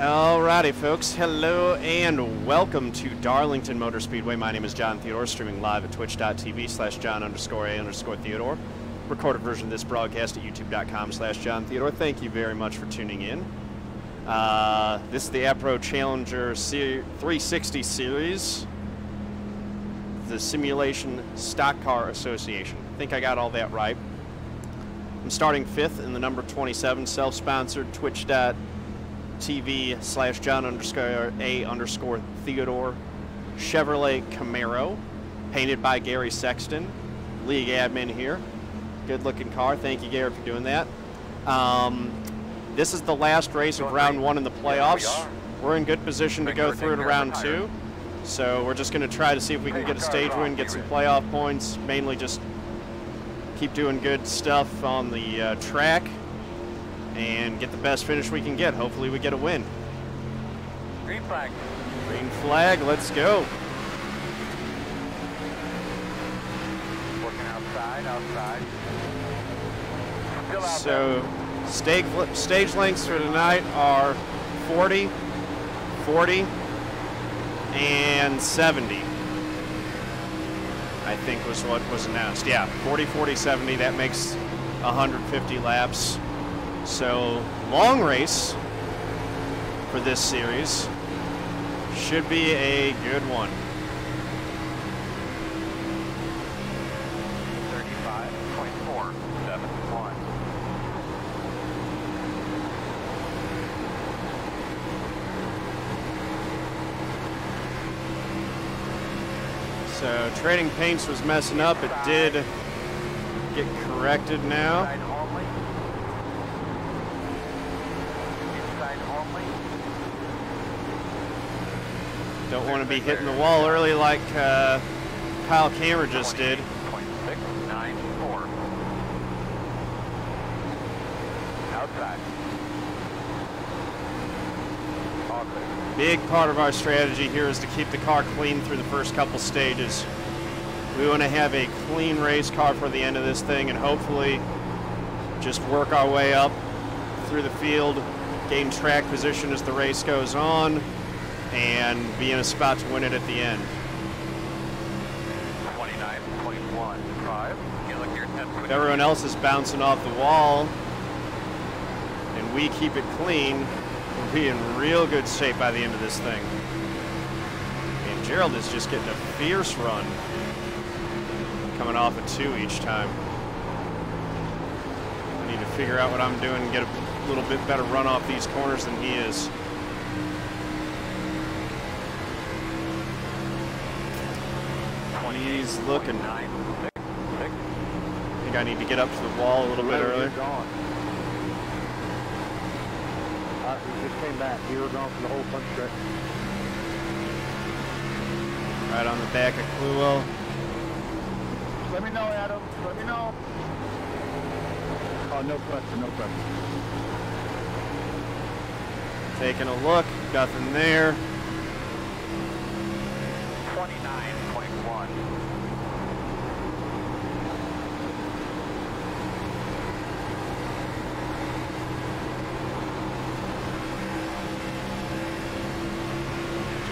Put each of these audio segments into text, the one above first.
Alrighty, folks. Hello and welcome to Darlington Motor Speedway. My name is John Theodore, streaming live at twitch.tv/John_A_Theodore. Recorded version of this broadcast at youtube.com/John Theodore. Thank you very much for tuning in. This is the AdPro Challenger 360 Series, the Simulation Stock Car Association. I think I got all that right. I'm starting 5th in the number 27, self-sponsored, twitch.tv/John_A_Theodore Chevrolet Camaro, painted by Gary Sexton, league admin here. Good looking car. Thank you, Gary, for doing that. This is the last race of round 1 in the playoffs. We're in good position to go through to round 2. So we're just going to try to see if we can get a stage win, get some playoff points, mainly just keep doing good stuff on the track and get the best finish we can get. Hopefully we get a win. Green flag. Green flag, let's go. Working outside. Still out So stage lengths for tonight are 40, 40, and 70. I think was what was announced. Yeah, 40, 40, 70. That makes 150 laps. So long race for this series. Should be a good one. 35.471. So trading paints was messing up. It did get corrected now. Inside only. Inside only. Don't want to be hitting the wall early like Kyle Kammer just did. 0.694. Outside. All clear. Big part of our strategy here is to keep the car clean through the first couple stages. We want to have a clean race car for the end of this thing and hopefully just work our way up through the field, gain track position as the race goes on, and be in a spot to win it at the end. 29.15. If everyone else is bouncing off the wall and we keep it clean, we'll be in real good shape by the end of this thing. And Gerald is just getting a fierce run, coming off a 2 each time. I need to figure out what I'm doing and get a little bit better run off these corners than he is. He's looking. I think I need to get up to the wall a little bit earlier. He just came back. He was gone for the whole front stretch. Right on the back of Cluel. Let me know, Adam. Let me know. Oh, no pressure, no pressure. Taking a look, nothing there. 29.1.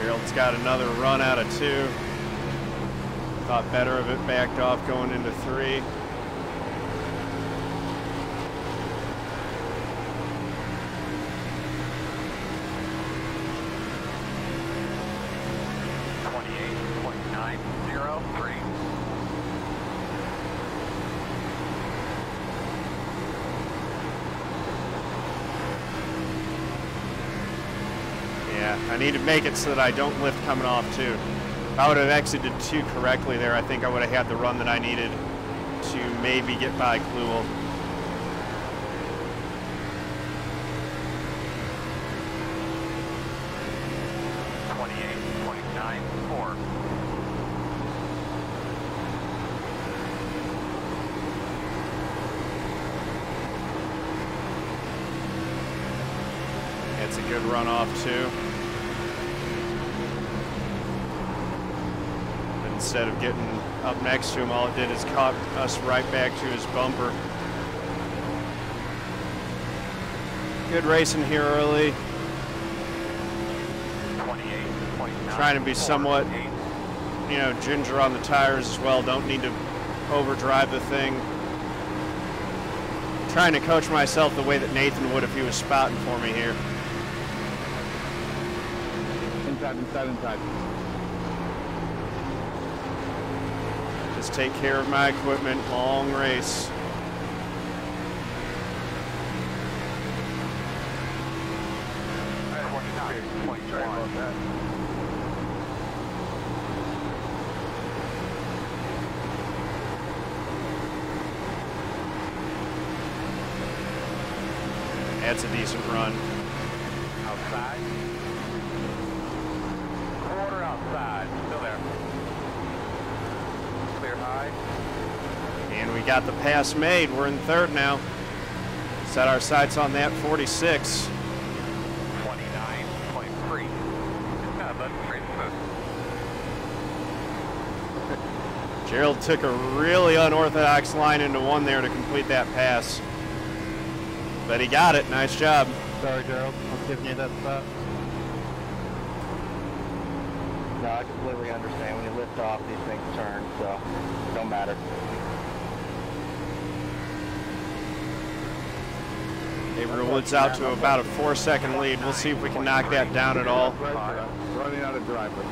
Gerald's got another run out of 2. Thought better of it, backed off going into 3. I need to make it so that I don't lift coming off 2. If I would have exited 2 correctly there, I think I would have had the run that I needed to maybe get by Cluel. It's a good run off 2. Instead of getting up next to him, all it did is caught us right back to his bumper. Good racing here early. Trying to be somewhat, you know, ginger on the tires as well. Don't need to overdrive the thing. Trying to coach myself the way that Nathan would if he was spouting for me here. Inside. Just take care of my equipment. Long race. That's a decent run. Outside. Quarter outside. Still there. Clear high. And we got the pass made. We're in third now. Set our sights on that 46. 29.3. That's pretty smooth. Gerald took a really unorthodox line into one there to complete that pass. But he got it. Nice job. Sorry, Gerald. I'm giving you that spot. No, I completely understand. When you lift off, these things turn, so it don't matter. Gabriel Woods out to about a 4-second lead. We'll see if we can knock that down at all. Running out of driver.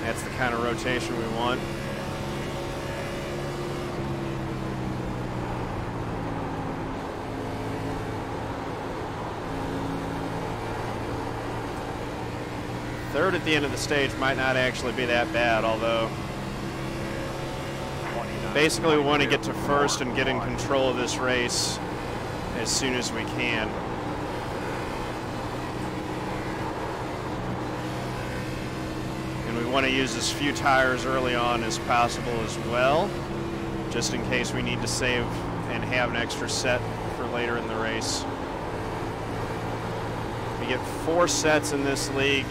That's the kind of rotation we want. Third at the end of the stage might not actually be that bad, although basically we want to get to first and get in control of this race as soon as we can. And we want to use as few tires early on as possible as well, just in case we need to save and have an extra set for later in the race. We get 4 sets in this league,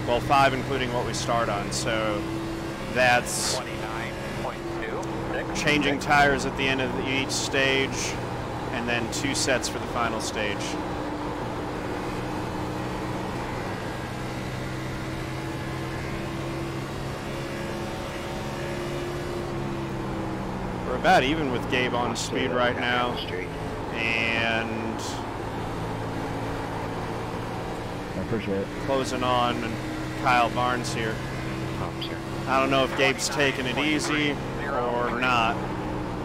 well, 5 including what we start on, so that's 29.2. changing tires at the end of each stage and then 2 sets for the final stage. We're about even with Gabe on speed right now, and I appreciate it. closing on Kyle Barnes here. I don't know if Gabe's taking it easy or not.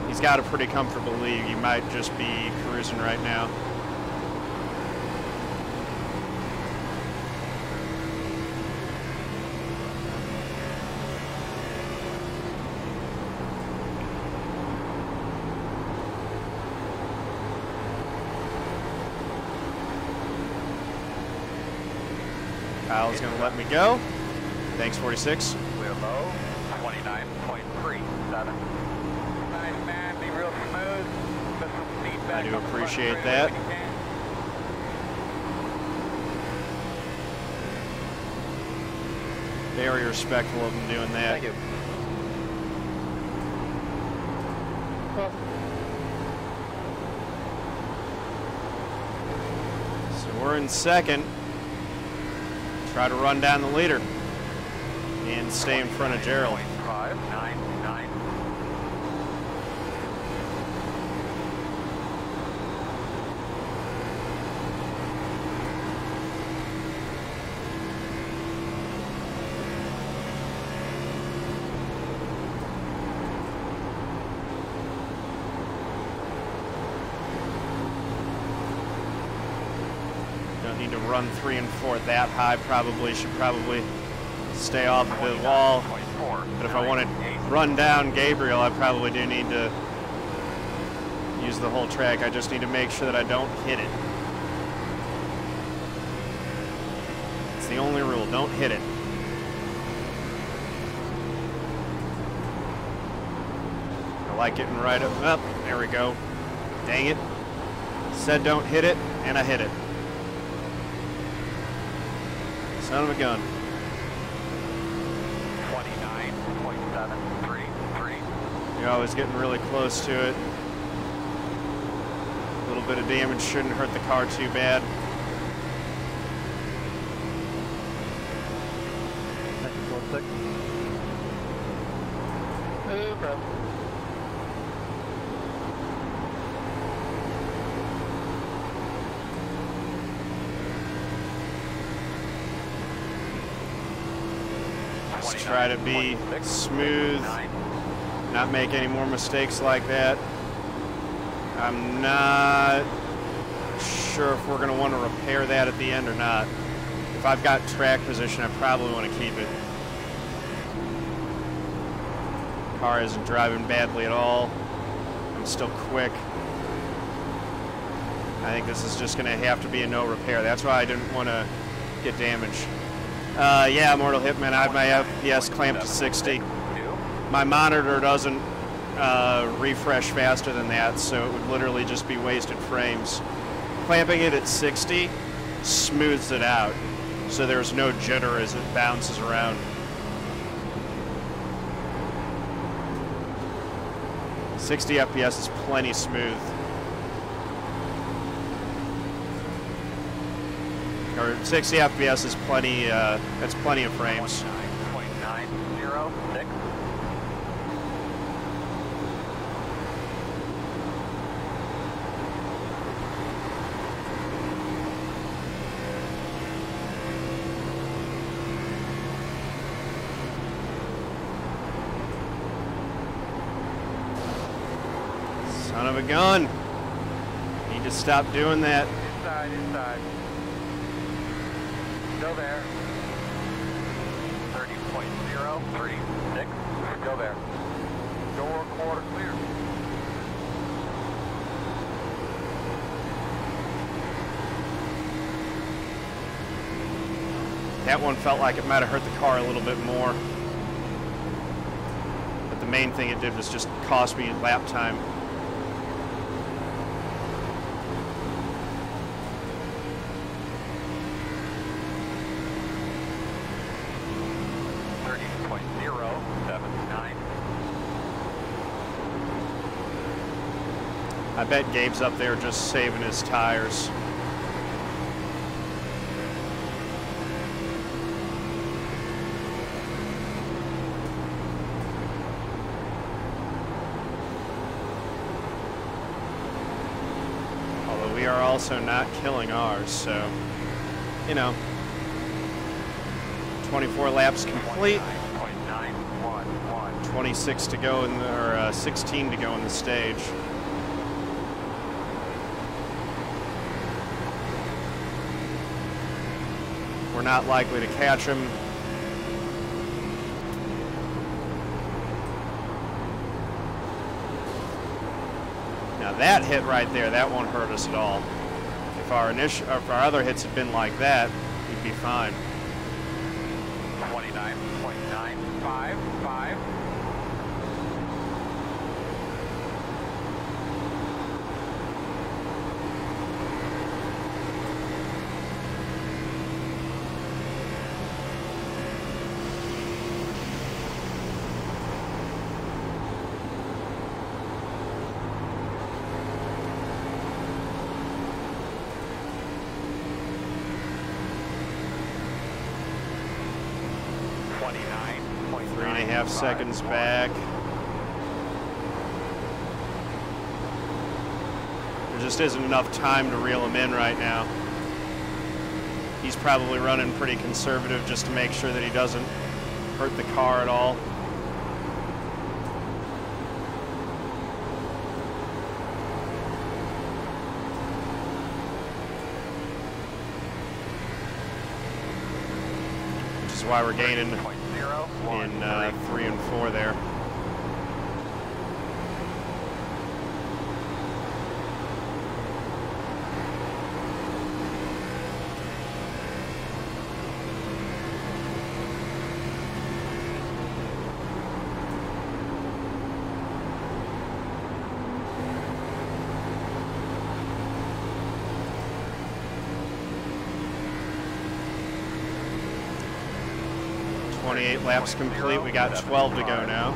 He's got a pretty comfortable lead. He might just be cruising right now. Kyle's going to let me go. Thanks, 46. We're low. 29.37. Nice, man. Be real smooth. Put some feedback. I do on the front appreciate brake that. when you can. Very respectful of him doing that. Thank you. So we're in second. Try to run down the leader and stay in front of Gerald. 5.99. Don't need to run 3 and 4 that high. Should probably stay off of the wall. But if I want to run down Gabriel, I probably do need to use the whole track. I just need to make sure that I don't hit it. It's the only rule. Don't hit it. I like getting right up. There we go. Dang it. Said don't hit it, and I hit it. Son of a gun. 29.733. You're always getting really close to it. little bit of damage shouldn't hurt the car too bad. No problem. Let's try to be smooth, not make any more mistakes like that. I'm not sure if we're going to want to repair that at the end or not. If I've got track position, I probably want to keep it. Car isn't driving badly at all. I'm still quick. I think this is just going to have to be a no repair. That's why I didn't want to get damaged. Yeah, Mortal Hitman, I have my FPS clamped to 60. My monitor doesn't refresh faster than that, so it would literally just be wasted frames. Clamping it at 60 smooths it out, so there's no jitter as it bounces around. "60 FPS is plenty smooth. Or 60 FPS is plenty, that's plenty of frames. 29.906. Son of a gun. Need to stop doing that. Inside. Go there. 30.036. Go there. Door quarter clear. That one felt like it might have hurt the car a little bit more. But the main thing it did was just cost me lap time. I bet Gabe's up there just saving his tires. Although we are also not killing ours, so, you know, 24 laps complete. 26 to go in the, or 16 to go in the stage. We're not likely to catch him. Now that hit right there, that won't hurt us at all. If our other hits had been like that, we'd be fine. 29.955. Seconds back. There just isn't enough time to reel him in right now. He's probably running pretty conservative just to make sure that he doesn't hurt the car at all. Which is why we're gaining in 3 and 4 there. Laps complete. We got 12 to go now.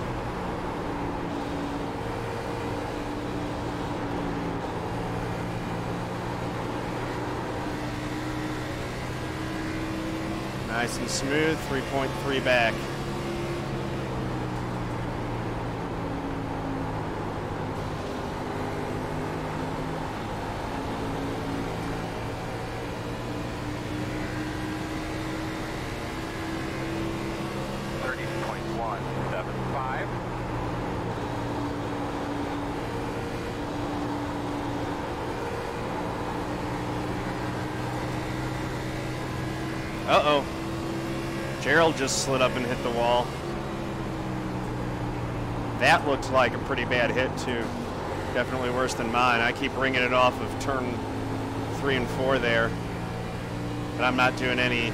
Nice and smooth, 3.3 back. Uh-oh. Gerald just slid up and hit the wall. That looked like a pretty bad hit, too. Definitely worse than mine. I keep ringing it off of turn 3 and 4 there. But I'm not doing any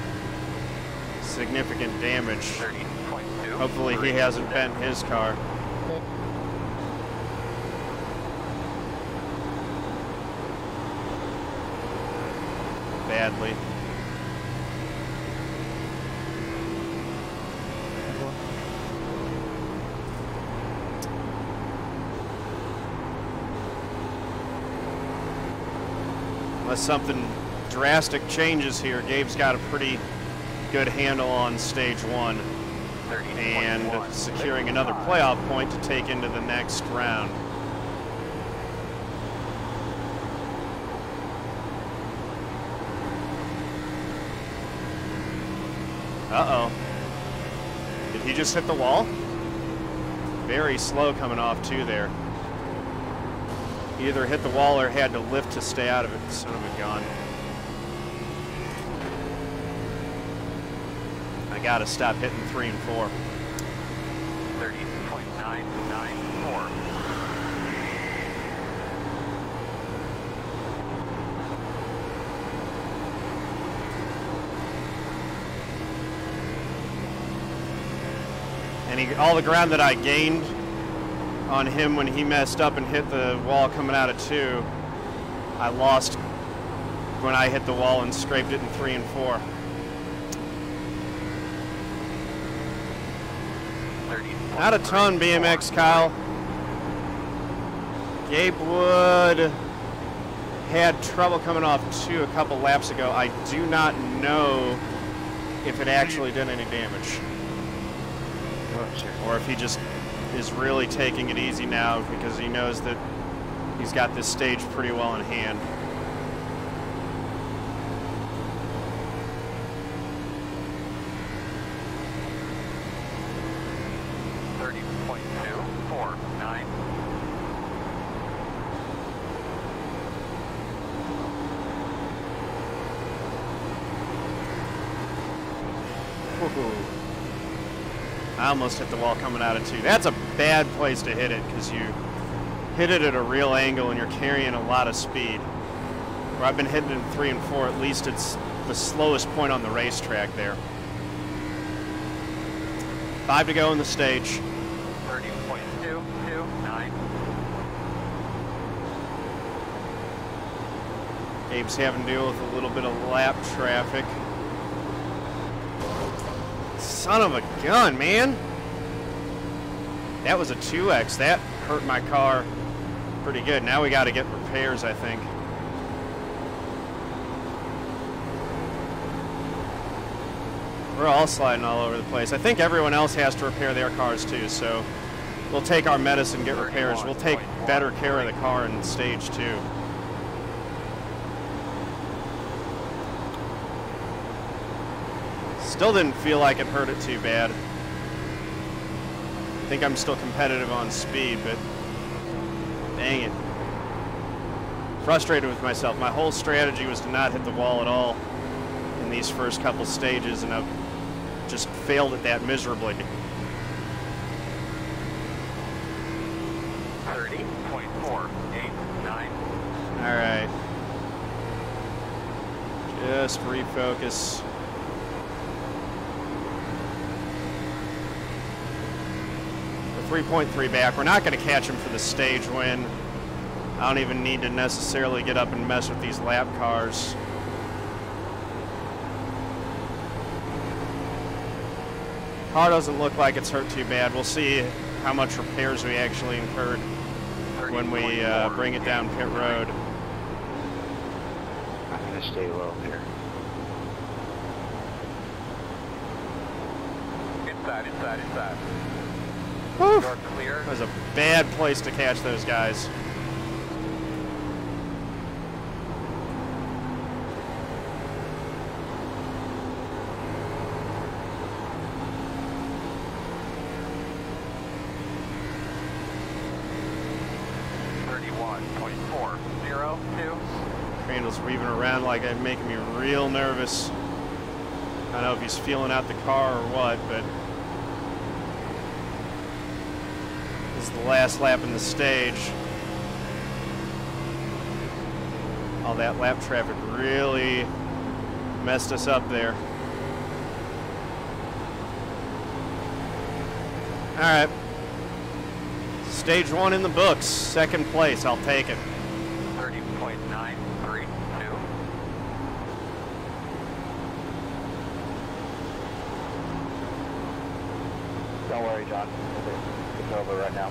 significant damage. 30.2. Hopefully he hasn't bent his car. Badly. Unless something drastic changes here, Gabe's got a pretty good handle on stage 1 and securing another playoff point to take into the next round. Uh-oh. Did he just hit the wall? Very slow coming off too there. He either hit the wall or had to lift to stay out of it. Son of a gun. I gotta stop hitting 3 and 4. 30.994. And all the ground that I gained on him when he messed up and hit the wall coming out of 2, I lost when I hit the wall and scraped it in 3 and 4. 30. Not a ton, BMX Kyle. Gabe Wood had trouble coming off 2 a couple laps ago. I do not know if it actually did any damage. Or if he just is really taking it easy now because he knows that he's got this stage pretty well in hand. I almost hit the wall coming out of 2. That's a bad place to hit it because you hit it at a real angle and you're carrying a lot of speed. Where I've been hitting it in 3 and 4, at least it's the slowest point on the racetrack there. 5 to go in the stage. 30.229. Gabe's having to deal with a little bit of lap traffic. Son of a gun, man. That was a 2X. That hurt my car pretty good. Now we got to get repairs, I think. We're all sliding all over the place. I think everyone else has to repair their cars too, so we'll take our medicine, get repairs. We'll take better care of the car in stage 2. Still didn't feel like it hurt it too bad. I think I'm still competitive on speed, but dang it. Frustrated with myself. My whole strategy was to not hit the wall at all in these first couple stages, and I've just failed at that miserably. 30.489. All right. Just refocus. We're 3.3 back. We're not going to catch him for the stage win. I don't even need to necessarily get up and mess with these lap cars. Car doesn't look like it's hurt too bad. We'll see how much repairs we actually incurred when we bring it down pit road. I'm going to stay low here. inside. Whew. You're clear. That was a bad place to catch those guys. Crandall's weaving around like it's making me real nervous. I don't know if he's feeling out the car or what, but this is the last lap in the stage. All that lap traffic really messed us up there. All right. Stage 1 in the books. Second place. I'll take it. 30.932. Don't worry, John. It's over right now.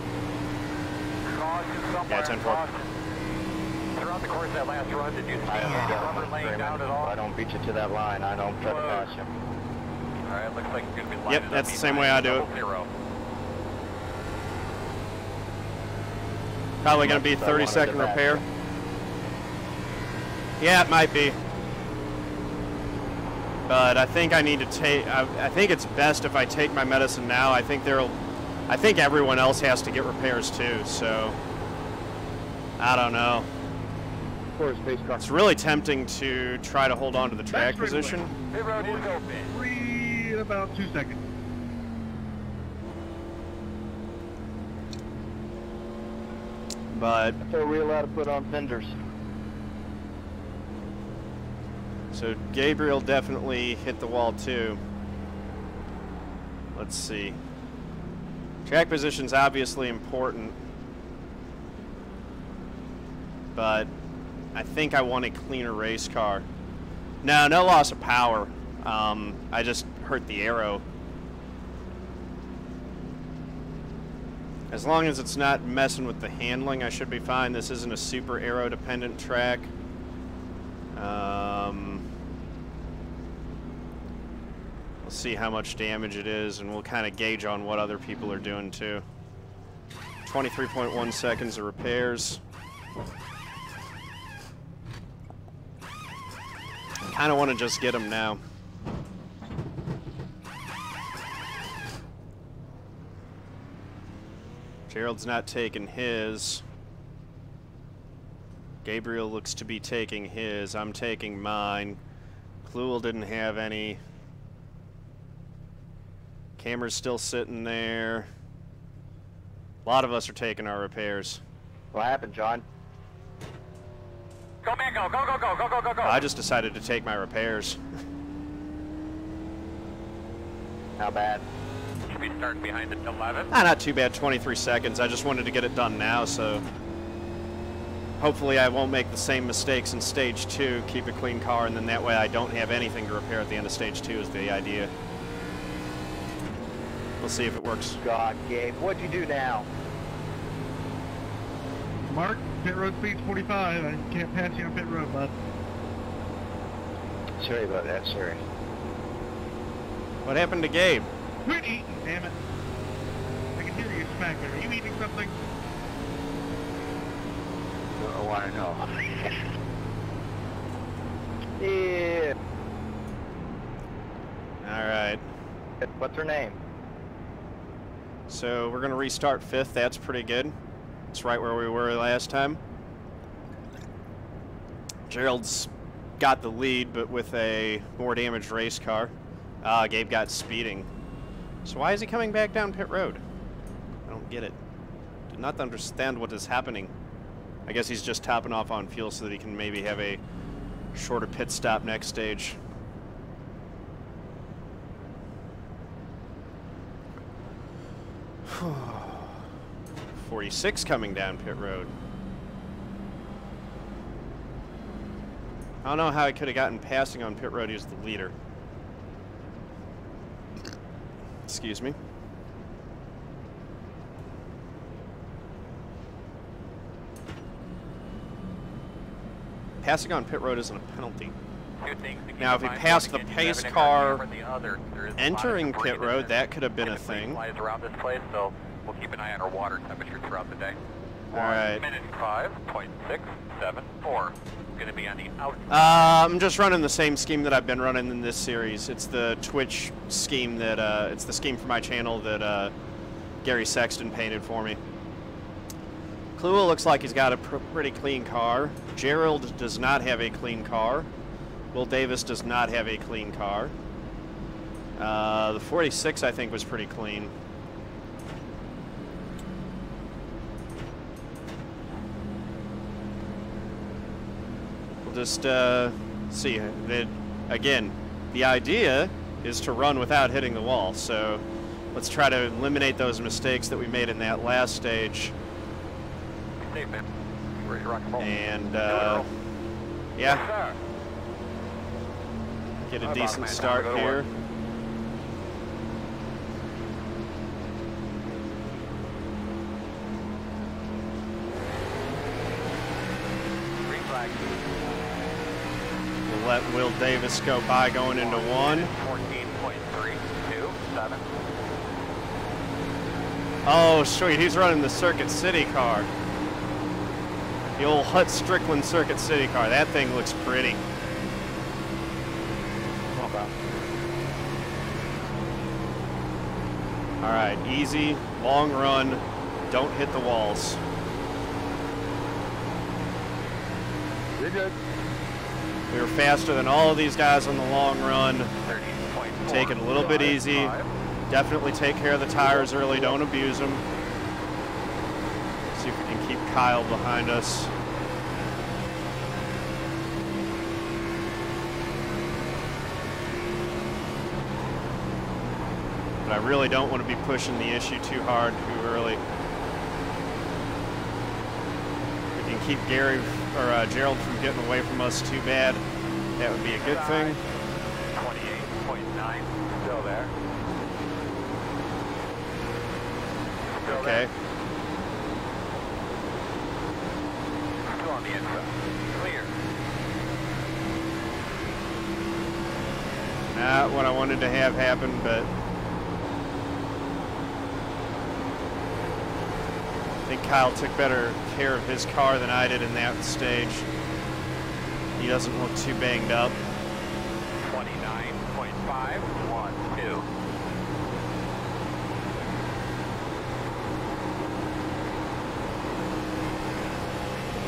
Caution somewhere. Yeah, 10-4. Caution. Throughout the course of that last run, did you see any rubber laying down at all? I don't beat you to that line. I don't try to pass you. All right, looks like you're going to be lining Yep, up that's the same way I do it. 0. Probably going to be 30-second repair. Yeah, it might be. But I think I need to take. I think it's best if I take my medicine now. I think everyone else has to get repairs too. So I don't know. It's really tempting to try to hold on to the track position. Pit road is open. Free in about 2 seconds. But So we're allowed to put on fenders. so Gabriel definitely hit the wall too. Let's see. Track position's obviously important, but I think I want a cleaner race car. No loss of power. I just hurt the aero. As long as it's not messing with the handling, I should be fine. This isn't a super aero-dependent track. We'll see how much damage it is, and we'll kind of gauge on what other people are doing too. 23.1 seconds of repairs. Kind of want to just get them now. Gerald's not taking his. Gabriel looks to be taking his. I'm taking mine. Kluel didn't have any. Kammer's still sitting there. A lot of us are taking our repairs. What happened, John? Go, man, go. I just decided to take my repairs. How bad? You be starting behind the 11. Not too bad, 23 seconds. I just wanted to get it done now, so hopefully I won't make the same mistakes in stage 2, keep a clean car, and then that way I don't have anything to repair at the end of stage 2 is the idea. We'll see if it works. God, Gabe, what'd you do now? Mark, pit road speed's 45. I can't pass you on pit road, bud. Sorry about that, sorry. What happened to Gabe? Quit eating, damn it. I can hear you smack there. Are you eating something? I want to know. Yeah. All right. What's her name? So we're going to restart 5th. That's pretty good. It's right where we were last time. Gerald's got the lead, but with a more damaged race car. Gabe got speeding. So why is he coming back down pit road? I don't get it. Do not understand what is happening. I guess he's just topping off on fuel so that he can maybe have a shorter pit stop next stage. Whew. 46 coming down pit road. I don't know how I could have gotten passing on pit road. He was the leader. Excuse me. Passing on pit road isn't a penalty. Two things to keep Now, in if he mind. passed One, the again, pace you have an car camera, the other, there is a lot of entering debris pit that's road, that could have been a typically thing. flies around this place, so we'll keep an eye on our water temperature throughout the day. All right. 1 minute 5.674. Going to be on the out. I'm just running the same scheme that I've been running in this series. It's the Twitch scheme that, it's the scheme for my channel that Gary Sexton painted for me. Klua looks like he's got a pretty clean car. Gerald does not have a clean car. Will Davis does not have a clean car. The 46, I think, was pretty clean. We'll just see. Again, the idea is to run without hitting the wall, so let's try to eliminate those mistakes that we made in that last stage. Safe, man. Ready to rock and roll. And, Yes, yeah, sir. get a Hi, decent boss man. start Time to go to here. work. Green flag. We'll let Will Davis go by going into one. 14.327. Oh, sweet. He's running the Circuit City car. The old Hut Strickland Circuit City car. That thing looks pretty. All right, easy, long run. Don't hit the walls. You're good. We were faster than all of these guys on the long run. 30.4. Take it a little bit easy. Definitely take care of the tires early. Don't abuse them. See if we can keep Kyle behind us. But I really don't want to be pushing the issue too hard too early. We can keep Gary or Gerald from getting away from us too bad. That would be a good thing. 28.9. Still there. Still Okay. there. Still on the inside. Clear. Not what I wanted to have happen, but I think Kyle took better care of his car than I did in that stage. He doesn't look too banged up. 29.512.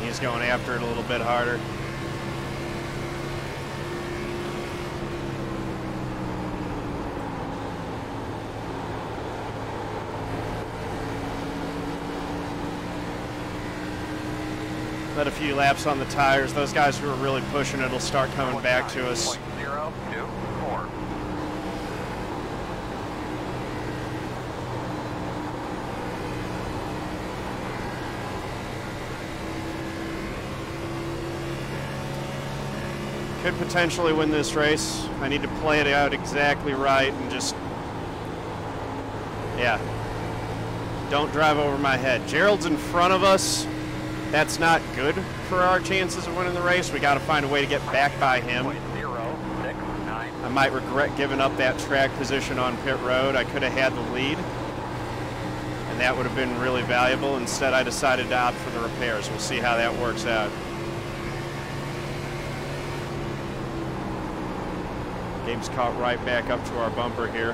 He's going after it a little bit harder. Let a few laps on the tires. Those guys who are really pushing it will start coming back to us. 0.024. Could potentially win this race. I need to play it out exactly right and just, yeah, don't drive over my head. Gerald's in front of us. That's not good for our chances of winning the race. We got to find a way to get back by him. 0.069. I might regret giving up that track position on pit road. I could have had the lead, and that would have been really valuable. Instead, I decided to opt for the repairs. We'll see how that works out. Game's caught right back up to our bumper here.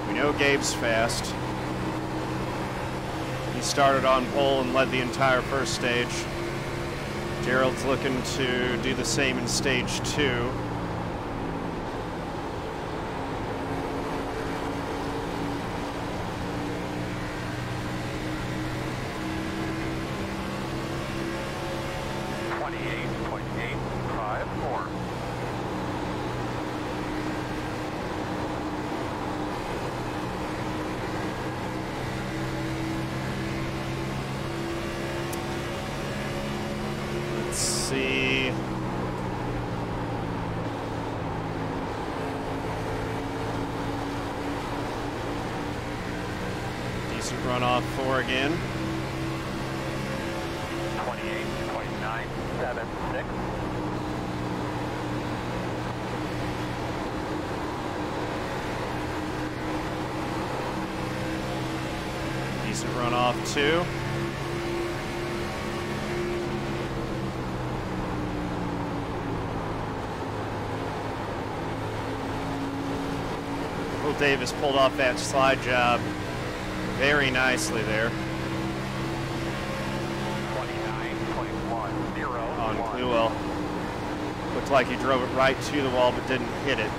We know Gabe's fast. He started on pole and led the entire first stage. Gerald's looking to do the same in stage 2. run off 4 again. 28.976. Decent run off 2. Will Davis pulled off that slide job very nicely there. 29.10. On Cluewell. Looked like he drove it right to the wall but didn't hit it.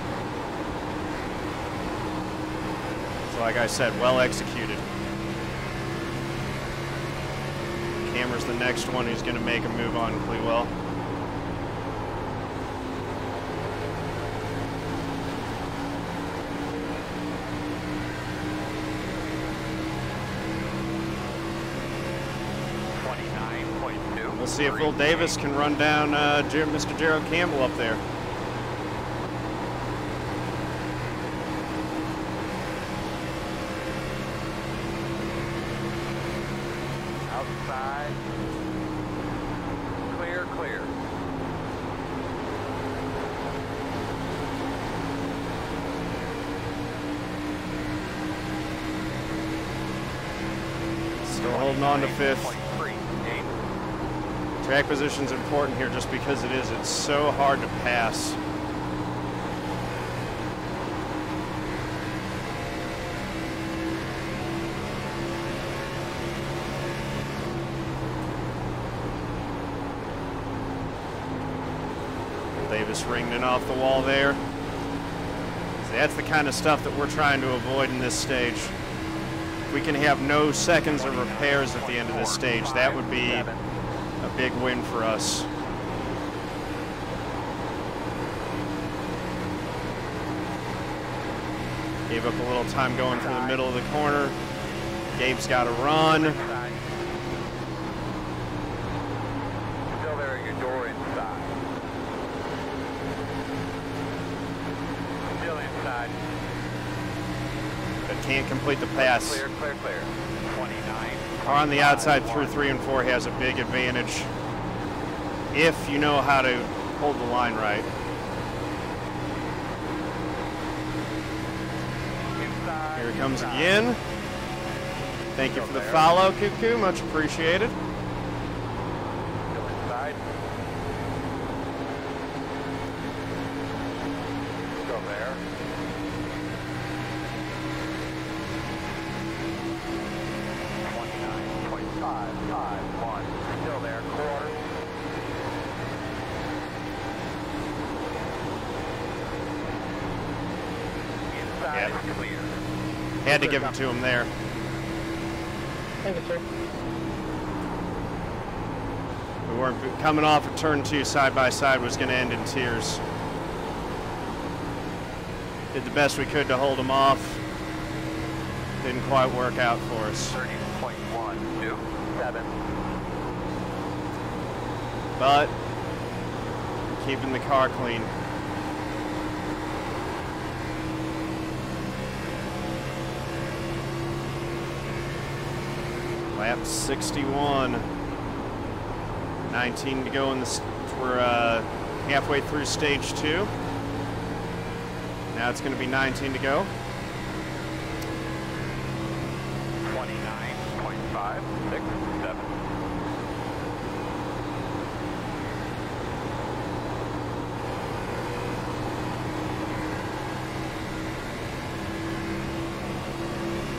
So like I said, well executed. Kammer's the next one who's going to make a move on Cluewell. We'll see if Will Davis can run down Mr. Gerald Campbell up there. Outside. Clear, clear. Still holding on to 5th. Track position's important here just because it is. It's so hard to pass. Davis ringed it off the wall there. So that's the kind of stuff that we're trying to avoid in this stage. If we can have no seconds of repairs at the end of this stage, that would be a big win for us. Gave up a little time going through the middle of the corner. Gabe's got to run. Still there at your door inside. Still inside. But can't complete the pass. Clear, clear, clear. 29. Car on the outside through 3 and 4 has a big advantage if you know how to hold the line right. Here it comes again. Thank you for the follow, Cuckoo. Much appreciated. Still inside. Still there. Still there, quarter. Inside is clear. Had to give it to him there. Thank you, sir. We weren't coming off of turn 2 side by side was going to end in tears. Did the best we could to hold him off. Didn't quite work out for us. 30.127. But keeping the car clean. Lap 61. 19 to go in the. We're halfway through stage 2. Now it's going to be 19 to go. 29.567.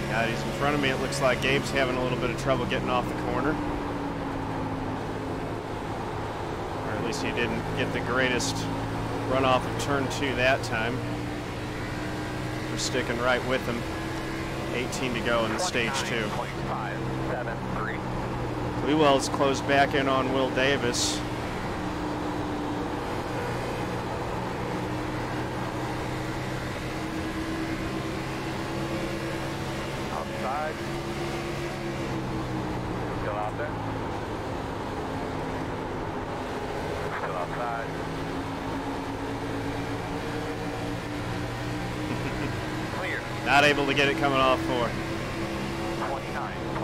Now that he's in front of me, it looks like Gabe's having a little bit of trouble getting off the corner. Or at least he didn't get the greatest run off of turn 2 that time. We're sticking right with him. 18 to go in the stage 2. 29.573. Cluewell's closed back in on Will Davis. Outside. Still out there. Still outside. Clear. Not able to get it coming off 4. 29.573.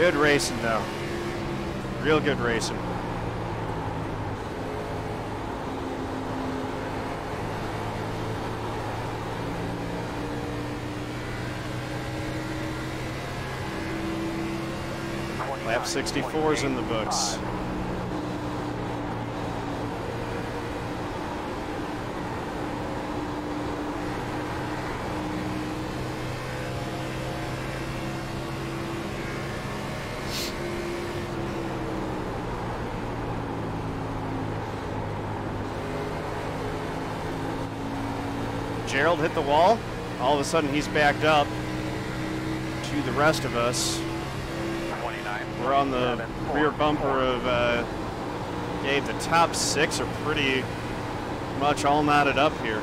Good racing, though. Real good racing. Lap 64 is in the books. Gerald hit the wall. All of a sudden, he's backed up to the rest of us. We're on the rear bumper of Gabe. The top six are pretty much all knotted up here.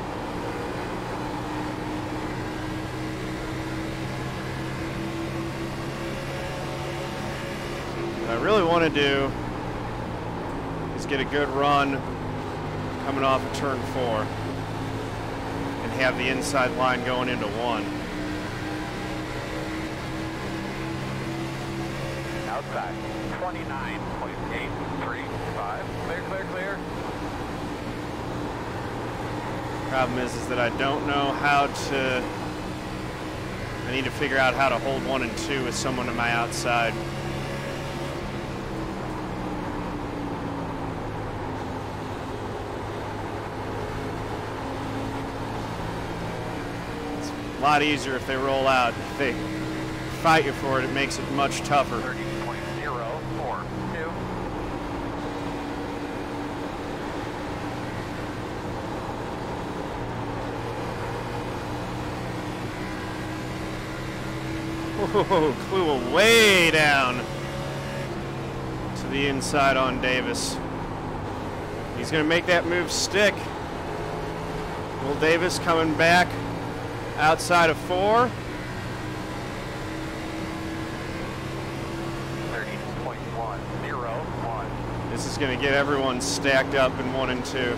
What I really want to do is get a good run coming off of turn 4 and have the inside line going into 1. Outside, 29.835. Clear, clear, clear. Problem is that I don't know how to. I need to figure out how to hold 1 and 2 with someone on my outside. It's a lot easier if they roll out. If they fight you for it, it makes it much tougher. 30.042. Whoa, flew way down to the inside on Davis. He's going to make that move stick. Will Davis coming back outside of 4. 30.101. This is going to get everyone stacked up in 1 and 2. Oops.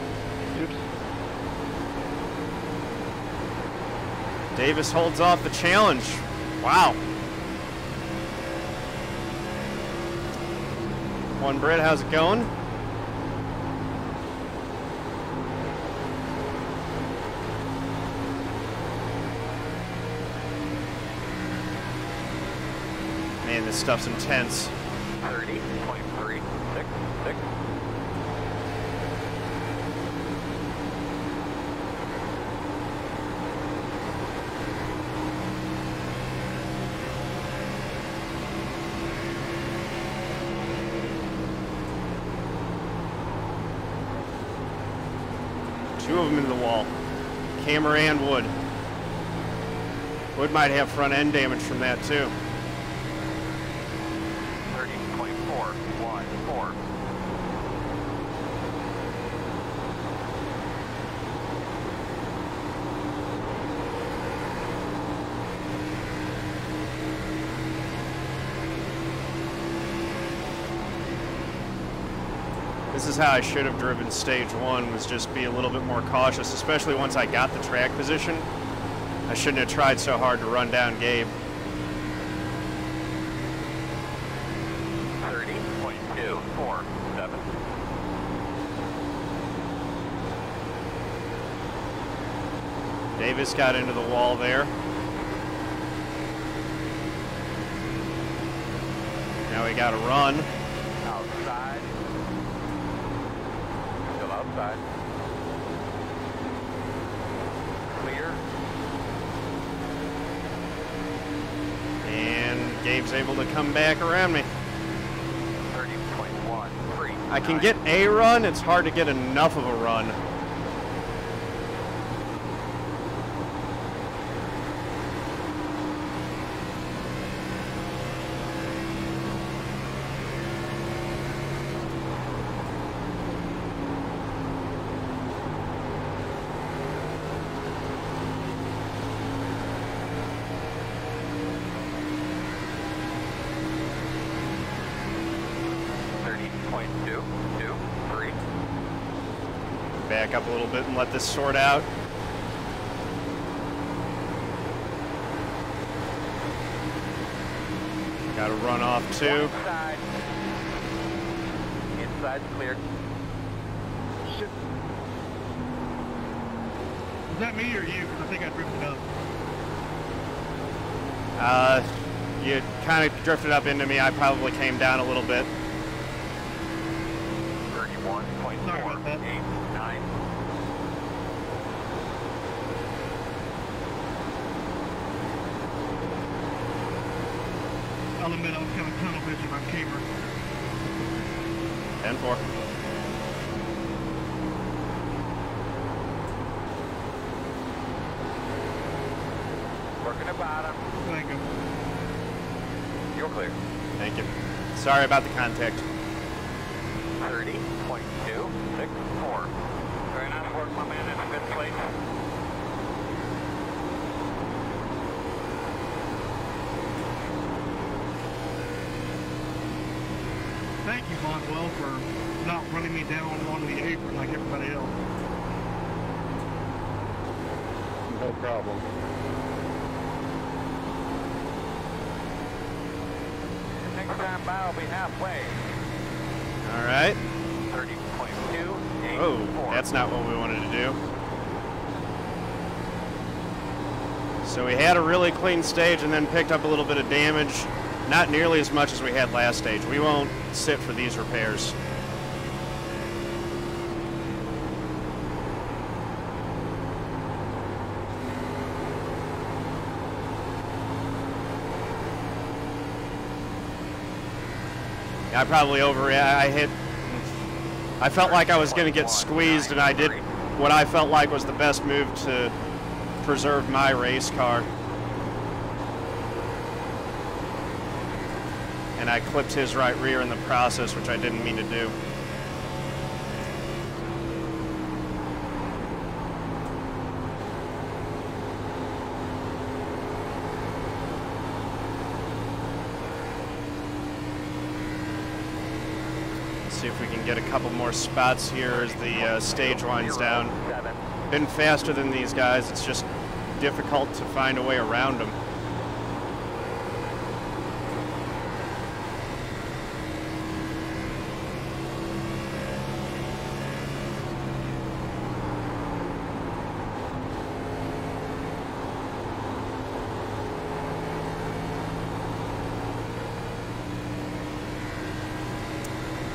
Davis holds off the challenge. Wow. One Britt, how's it going? Man, this stuff's intense. 30.366. Two of them into the wall. Kammer and Wood. Wood might have front end damage from that too. 30.414. This is how I should have driven stage 1, was just be a little bit more cautious, especially once I got the track position. I shouldn't have tried so hard to run down Gabe. 30.247. Davis got into the wall there. Now we got to run. Outside. Still outside. Clear. And Gabe's able to come back around me. 30.139. I can get a run, it's hard to get enough of a run. Back up a little bit and let this sort out. Got to run off too. Inside. Inside's clear. Shit. Was that me or you? Because I think I drifted up. You kind of drifted up into me. I probably came down a little bit. 31.489. I'll admit I was kind of tunnel vision on Kammer. 10-4. Working the bottom. Thank you. You're clear. Thank you. Sorry about the contact. 30.264. Very nice work, my man. In a good place. Thank you, Bondwell, for not running me down onto the apron like everybody else. No problem. Next time by will be halfway. All right. 30.284. Oh, that's not what we wanted to do. So we had a really clean stage and then picked up a little bit of damage. Not nearly as much as we had last stage. We won't sit for these repairs. I probably overreacted. I felt like I was going to get squeezed, and I did what I felt like was the best move to preserve my race car. And I clipped his right rear in the process, which I didn't mean to do. See if we can get a couple more spots here as the stage winds down. Been faster than these guys. It's just difficult to find a way around them.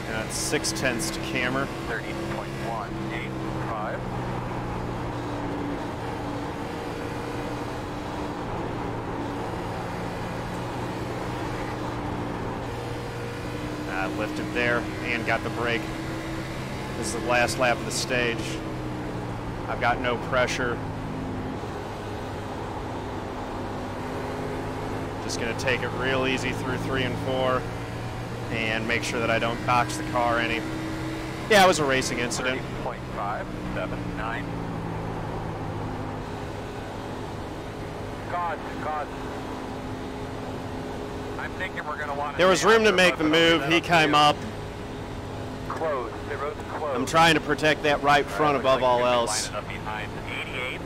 Now it's 0.6 to Kammer. 30.185. Lifted there and got the brake. This is the last lap of the stage. I've got no pressure. Just gonna take it real easy through 3 and 4 and make sure that I don't box the car any. Yeah, it was a racing incident. 30.579. God. I'm thinking we're going to want to... There was room to make the move. He came up. Closed. The road's closed. I'm trying to protect that right front above all else. Lining up behind 88.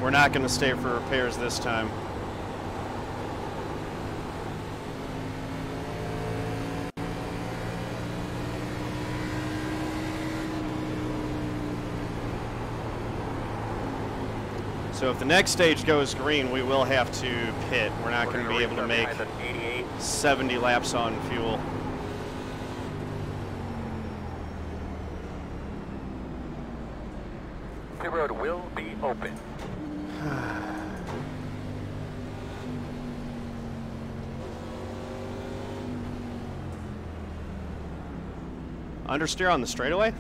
We're not going to stay for repairs this time. So if the next stage goes green, we will have to pit. We're not going to be able to make 70 laps on fuel. The road will be open. Understeer on the straightaway?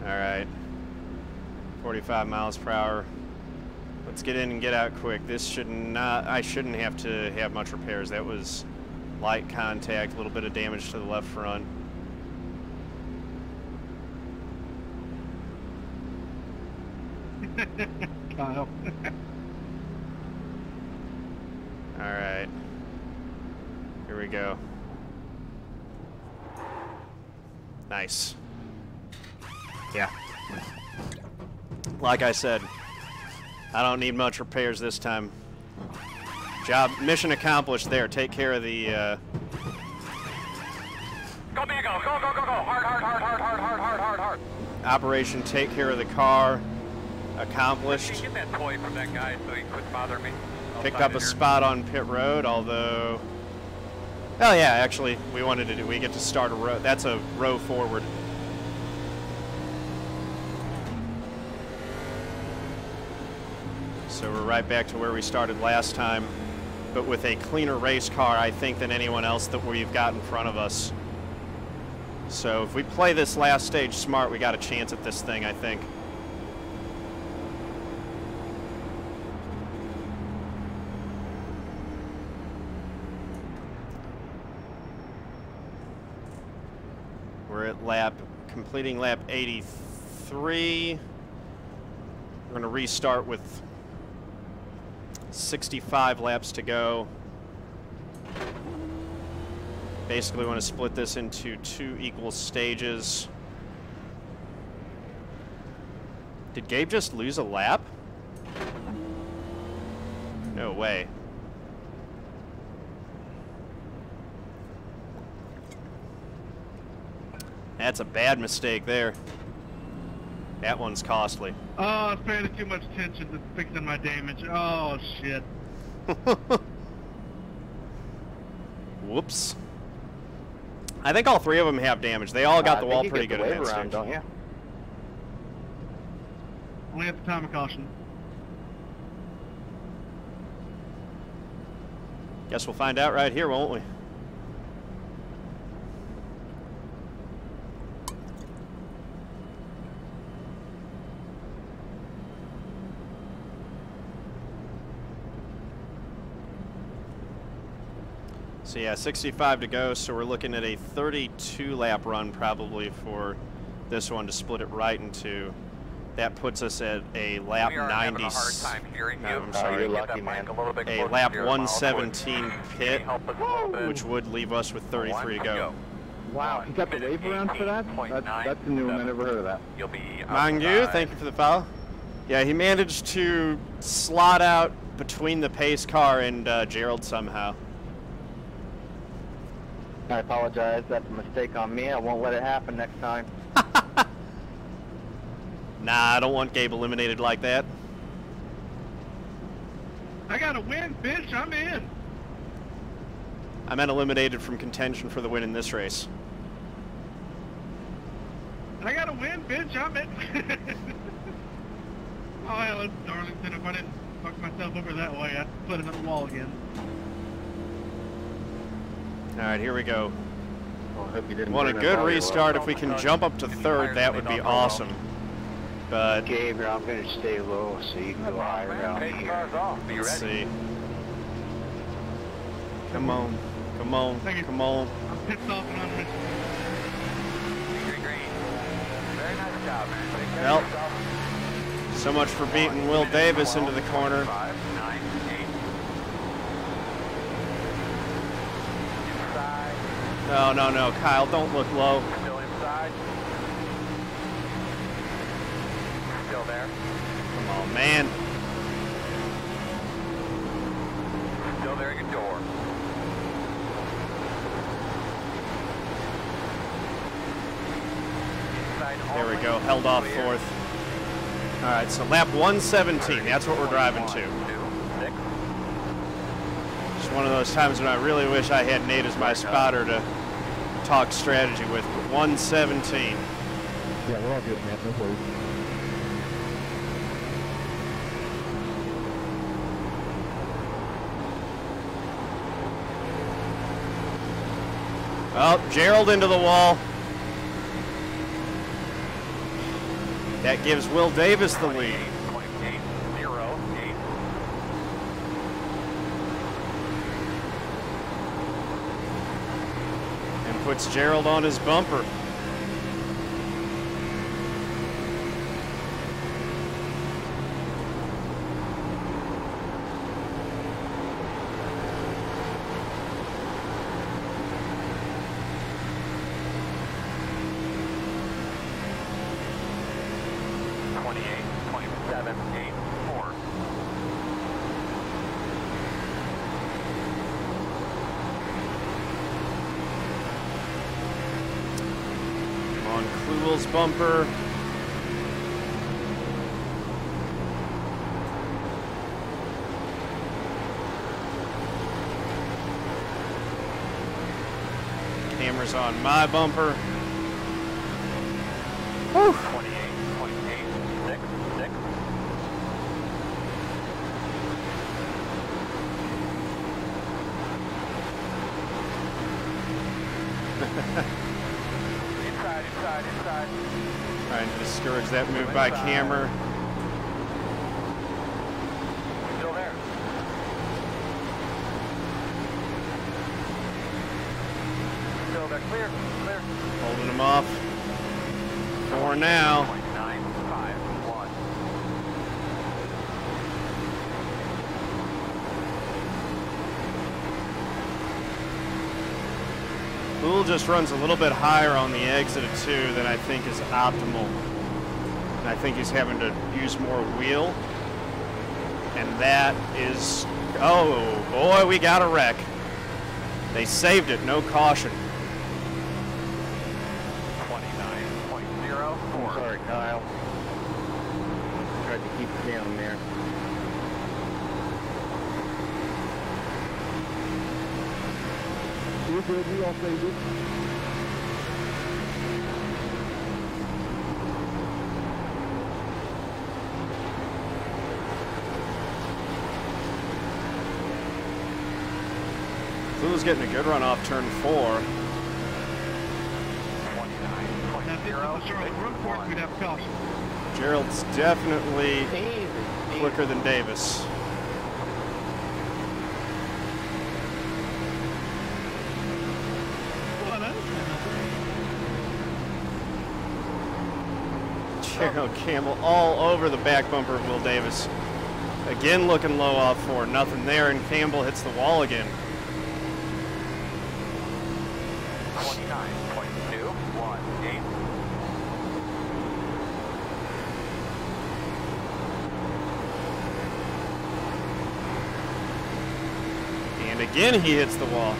All right, 45 miles per hour. Let's get in and get out quick. This should not, I shouldn't have to have much repairs. That was light contact, a little bit of damage to the left front. Kyle. All right, Here we go. Nice. Yeah. Like I said, I don't need much repairs this time. Mission accomplished there. Take care of the, Go, man, go, go, go, go, go. Hard, hard, hard, hard, hard, hard, hard, hard, hard. Operation take care of the car accomplished. Get that toy from that guy so he quit bothering me. Picked up a spot on pit road, although... Oh yeah, actually, we get to start a row. That's a row forward. So we're right back to where we started last time, but with a cleaner race car, I think, than anyone else that we've got in front of us. So if we play this last stage smart, we got a chance at this thing, I think. We're at completing lap 83. We're going to restart with 65 laps to go. Basically, we want to split this into 2 equal stages. Did Gabe just lose a lap? No way. That's a bad mistake there. That one's costly. Oh, I was paying too much attention to fixing my damage. Oh, shit. Whoops. I think all 3 of them have damage. They all got the wall pretty good in that stage. Don't you? Only at the time of caution. Guess we'll find out right here, won't we? So yeah, 65 to go, so we're looking at a 32 lap run probably for this one to split it right in 2. That puts us at a lap 90. Having a hard time hearing you. I'm sorry. You're lucky, man. A lap 117 pit, which would leave us with 33 to go. Wow, you got the wave around for that? That's a new one. I never heard of that. You'll be Mangu, thank you for the follow. Yeah, he managed to slot out between the pace car and Gerald somehow. I apologize. That's a mistake on me. I won't let it happen next time. Nah, I don't want Gabe eliminated like that. I got to win, bitch. I'm in. I meant eliminated from contention for the win in this race. I got to win, bitch. I'm in. Oh, hell, it's Darlington. If I didn't fuck myself over that way, I'd put him at the wall again. All right, here we go. Well, I hope you didn't Want a burn good up all your restart. oil. If we can jump up to 3rd, that would be awesome. But Gabriel, I'm going to stay low so you can go higher around here. let's see. Come on, come on, come on. I'm pissed off and on a mission. Very nice job, man. Well, so much for beating Will Davis into the corner. 5, 9, 8. Inside. No, no, no, Kyle, don't look low. Still inside. Still there. Come on, man. Still there at your door. Inside There we only. go, held off Clear. 4th. All right, so lap 117, that's what we're driving to. 1, 2, 6. It's one of those times when I really wish I had Nate as my spotter to talk strategy with, but 117. Yeah, we're all good, man. No worries. Oh, Gerald into the wall. That gives Will Davis the lead. 28.08. And puts Gerald on his bumper. 28.784. On Kluhl's bumper. Kammer's on my bumper. Whew. 28.866. Inside. Trying to discourage that move by Kammer. Still there. Still there. Clear. Holding him off. 4 now. 951. Kluhl just runs a little bit higher on the exit of 2 than I think is optimal. And I think he's having to use more wheel. And that is, oh boy, we got a wreck. They saved it, no caution. 29.04. Sorry, Kyle. Tried to keep it down there. You're good, we all saved it. Kluhl's getting a good run off turn 4. 29.0. Now, if this was a Charlotte road course, we'd have caution. Gerald's definitely Easy. quicker than Davis. What else? Gerald Campbell all over the back bumper of Will Davis. Again looking low off 4, nothing there, and Campbell hits the wall again. 29.218. And again he hits the wall.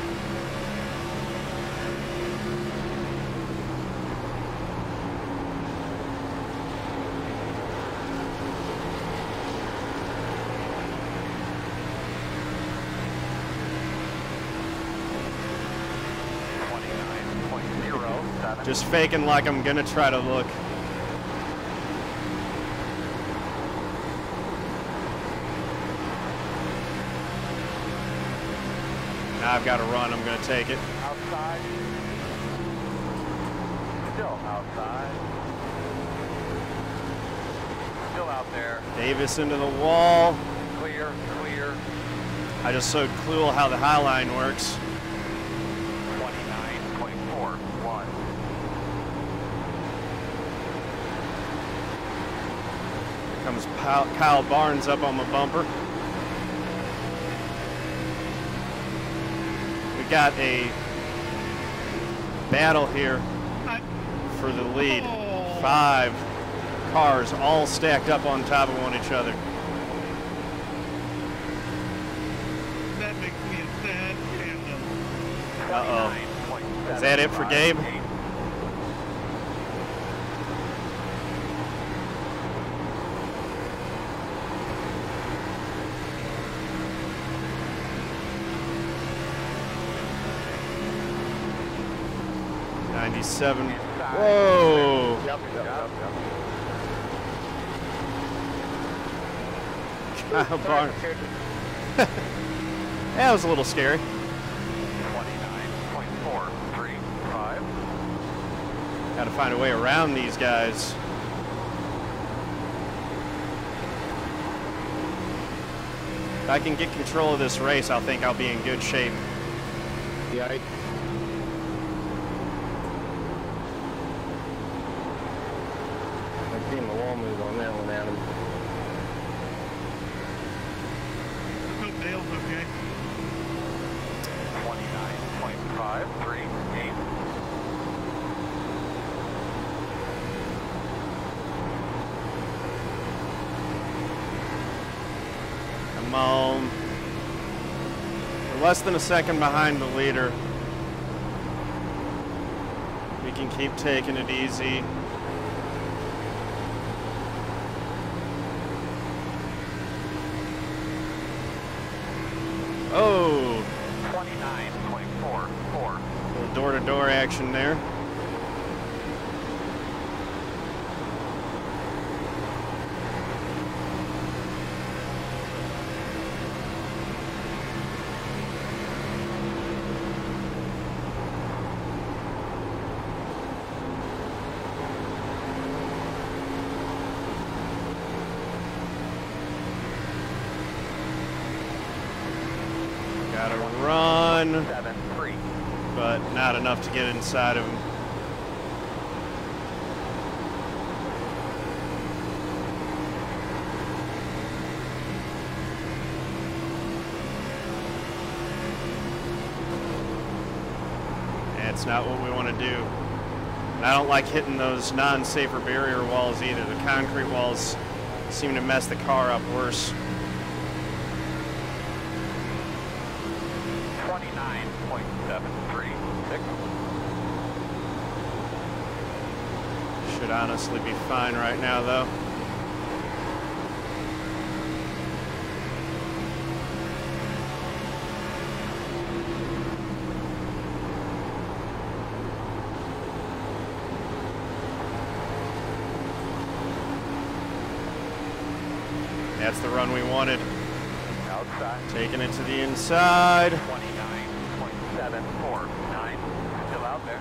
Just faking like I'm gonna try to look. Now I've got to run, I'm gonna take it. Outside. Still outside. Still out there. Davis into the wall. Clear. I just showed Kluhl how the high line works. 29.41. Here comes Kyle Barnes up on the bumper. We got a battle here for the lead. 5 cars all stacked up on top of each other. That makes me sad. And Uh-oh. Is that it for Gabe? '97. Whoa! Yep. Kyle Barnes. That was a little scary. 29.435. Got to find a way around these guys. If I can get control of this race, I think I'll be in good shape. Yeah. I've seen the wall move on that one, Adam. I hope Dale's okay. 29.538. Come on. We're less than a second behind the leader. We can keep taking it easy. Oh. 29.44. Little door-to-door action there. Gotta run, 7-3. but not enough to get inside of him. That's not what we want to do. And I don't like hitting those non-safer barrier walls either. The concrete walls seem to mess the car up worse. 29.736. Should honestly be fine right now, though. That's the run we wanted. Outside. Taking it to the inside. 29.749. Still out there.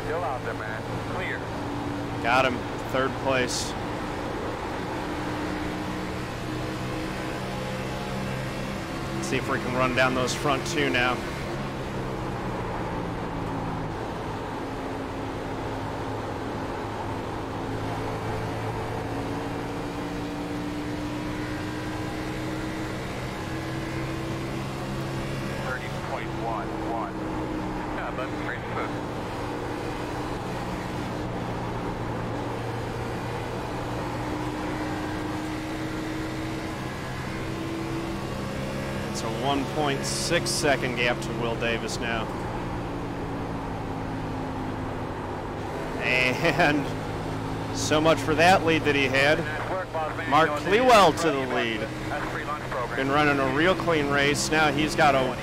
Still out there, man. Clear. Got him. Third place. Let's see if we can run down those front two now. It's a 1.6 second gap to Will Davis now. And so much for that lead that he had. Mark Clewell to the lead. Been running a real clean race. Now he's got a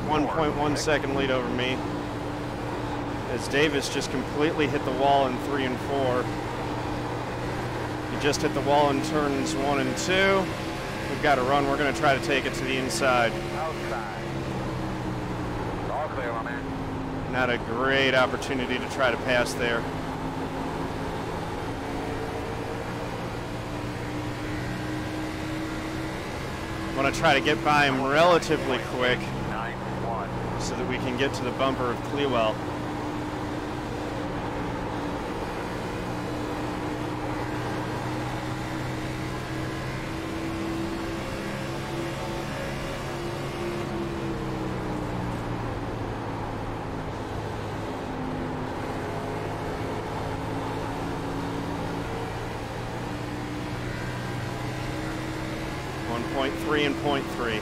1.1 second lead over me, as Davis just completely hit the wall in 3 and 4. He just hit the wall in turns 1 and 2. We've got to run. We're going to try to take it to the inside. Outside. All clear, my man. Not a great opportunity to try to pass there. I want to try to get by him relatively quick so that we can get to the bumper of Clewell. .3 and .3.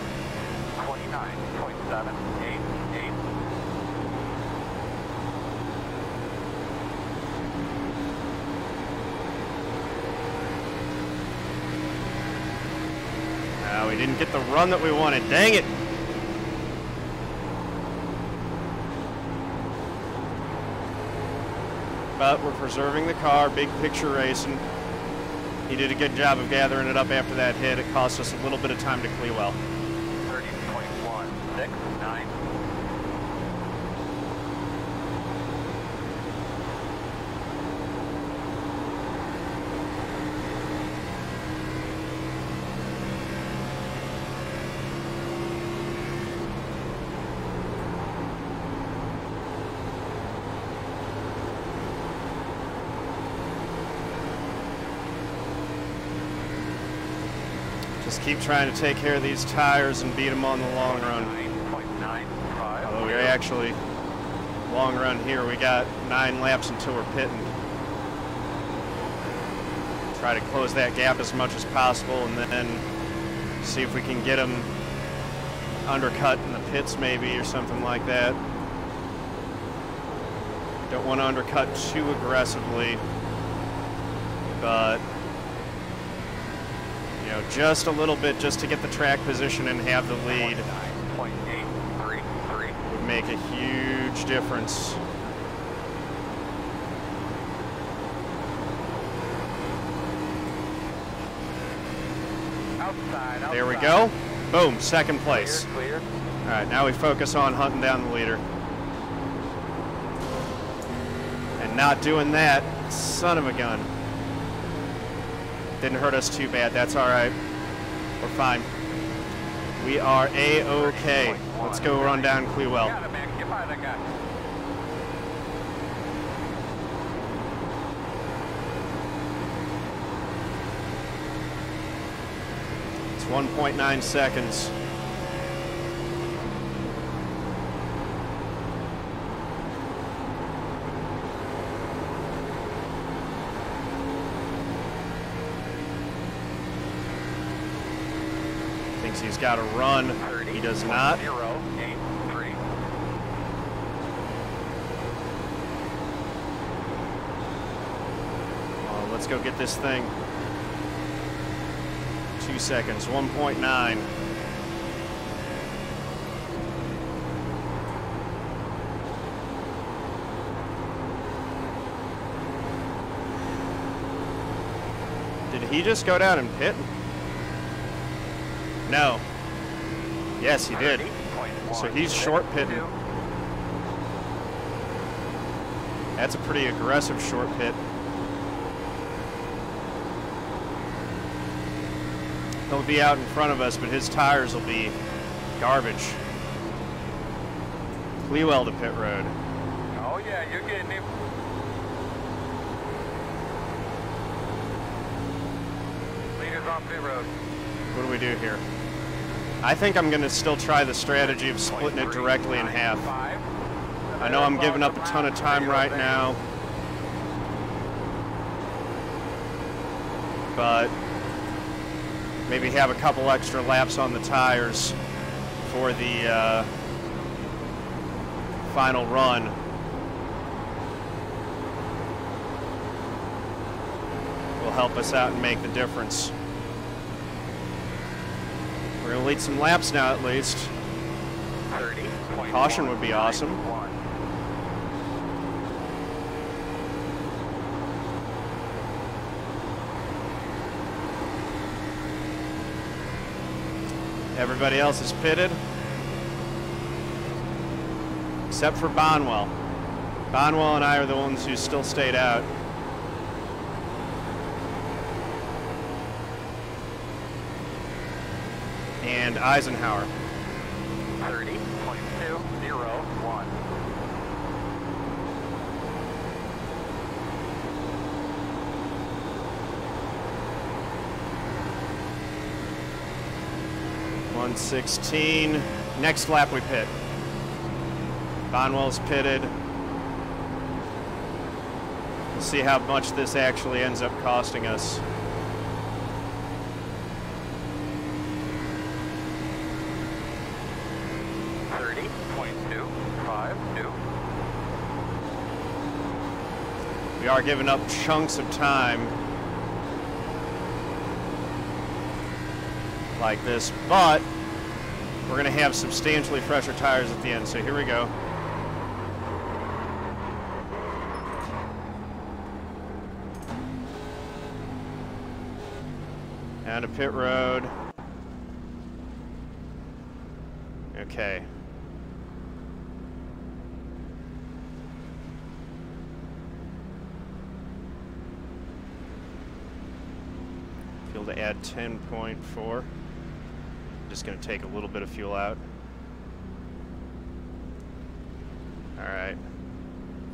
29.788. We didn't get the run that we wanted. Dang it. But we're preserving the car, big picture racing. He did a good job of gathering it up after that hit. It cost us a little bit of time to Clewell. 30.169. Just keep trying to take care of these tires and beat them on the long run. Although we actually, long run here, we got 9 laps until we're pitting. Try to close that gap as much as possible and then See if we can get him undercut in the pits maybe or something like that. Don't want to undercut too aggressively, but you know, just a little bit just to get the track position and have the lead would make a huge difference. Outside. There we go. Boom, second place. Clear. All right, now we focus on hunting down the leader. And not doing that, son of a gun. Didn't hurt us too bad, that's all right. We're fine. We are A-okay. Let's go run down Clewell. Got it, man. Get by that guy. It's 1.9 seconds. Thinks he's got to run. 30, He does not. 0, 8, 3. Let's go get this thing. 2 seconds, 1.9. Did he just go down and pit? No. Yes, he did. So he's short pitting. That's a pretty aggressive short pit. He'll be out in front of us, but his tires will be garbage. Clewell to pit road. Oh yeah, you're getting him. Leaders on pit road. What do we do here? I think I'm going to still try the strategy of splitting it directly in half. I know I'm giving up a ton of time right now, but maybe have a couple extra laps on the tires for the final run. Will help us out and make the difference. We're going to lead some laps now at least. 30. Caution would be awesome. Everybody else is pitted, except for Bonwell. Bonwell and I are the ones who still stayed out. And Eisenhower. 30.201. .116. Next lap we pit. Bonwell's pitted. We'll see how much this actually ends up costing us. We are giving up chunks of time like this, but we're going to have substantially fresher tires at the end, so here we go. Down to pit road. Okay. Fuel to add 10.4. Just going to take a little bit of fuel out. All right.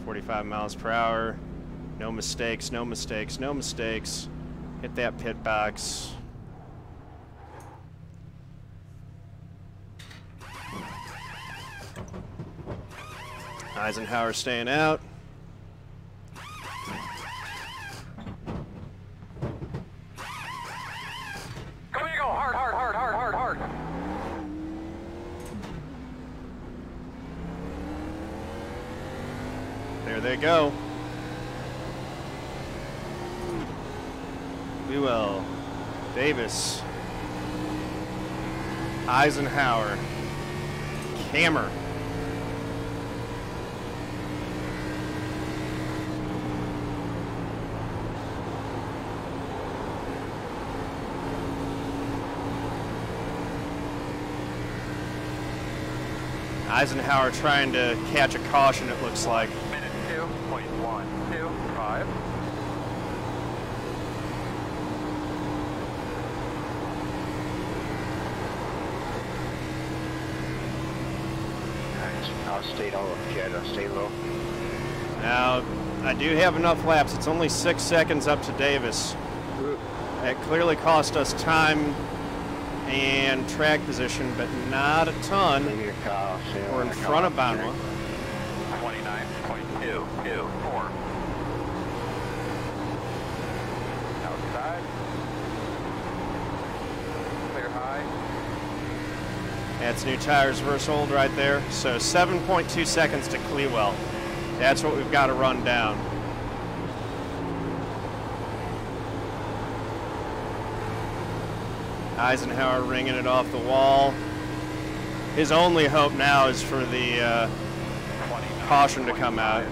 45 miles per hour. No mistakes, no mistakes, no mistakes. Hit that pit box. Eisenhower staying out. Come here, go hard, hard, hard, hard, hard. Here they go. We will. Davis. Eisenhower. Kammer. Eisenhower trying to catch a caution, it looks like. Minute 2.125. I'll stay low, Jed. I'll stay low. Now, I do have enough laps. It's only 6 seconds up to Davis. It clearly cost us time and track position, but not a ton. We're in front of Banwa. 29.224. Outside. Clear high. That's new tires versus old right there. So 7.2 seconds to Clewell. That's what we've got to run down. Eisenhower ringing it off the wall. His only hope now is for the caution to come out.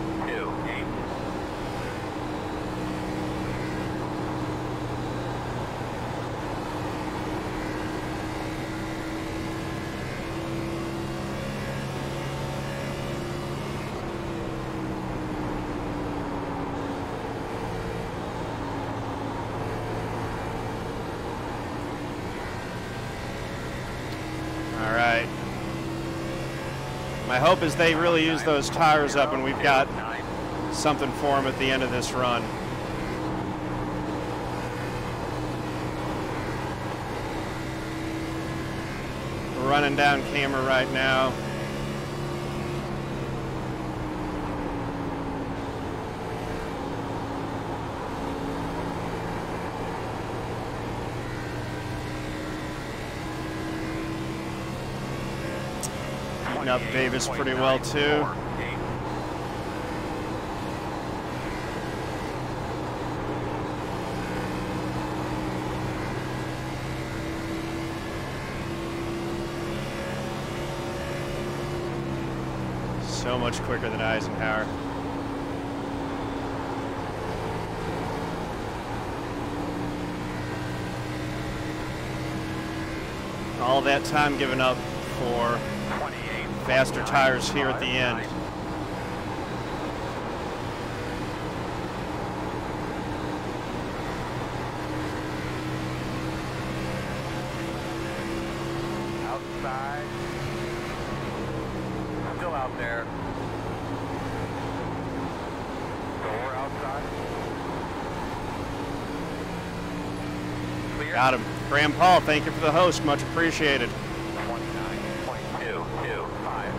My hope is they really use those tires up and we've got something for them at the end of this run. We're running down Kammer right now. Up Davis pretty well too. So much quicker than Eisenhower. All that time given up for faster tires here at the end. Outside. Still out there. Door outside. Clear. Got him. Graham Paul, thank you for the host. Much appreciated. 29.225.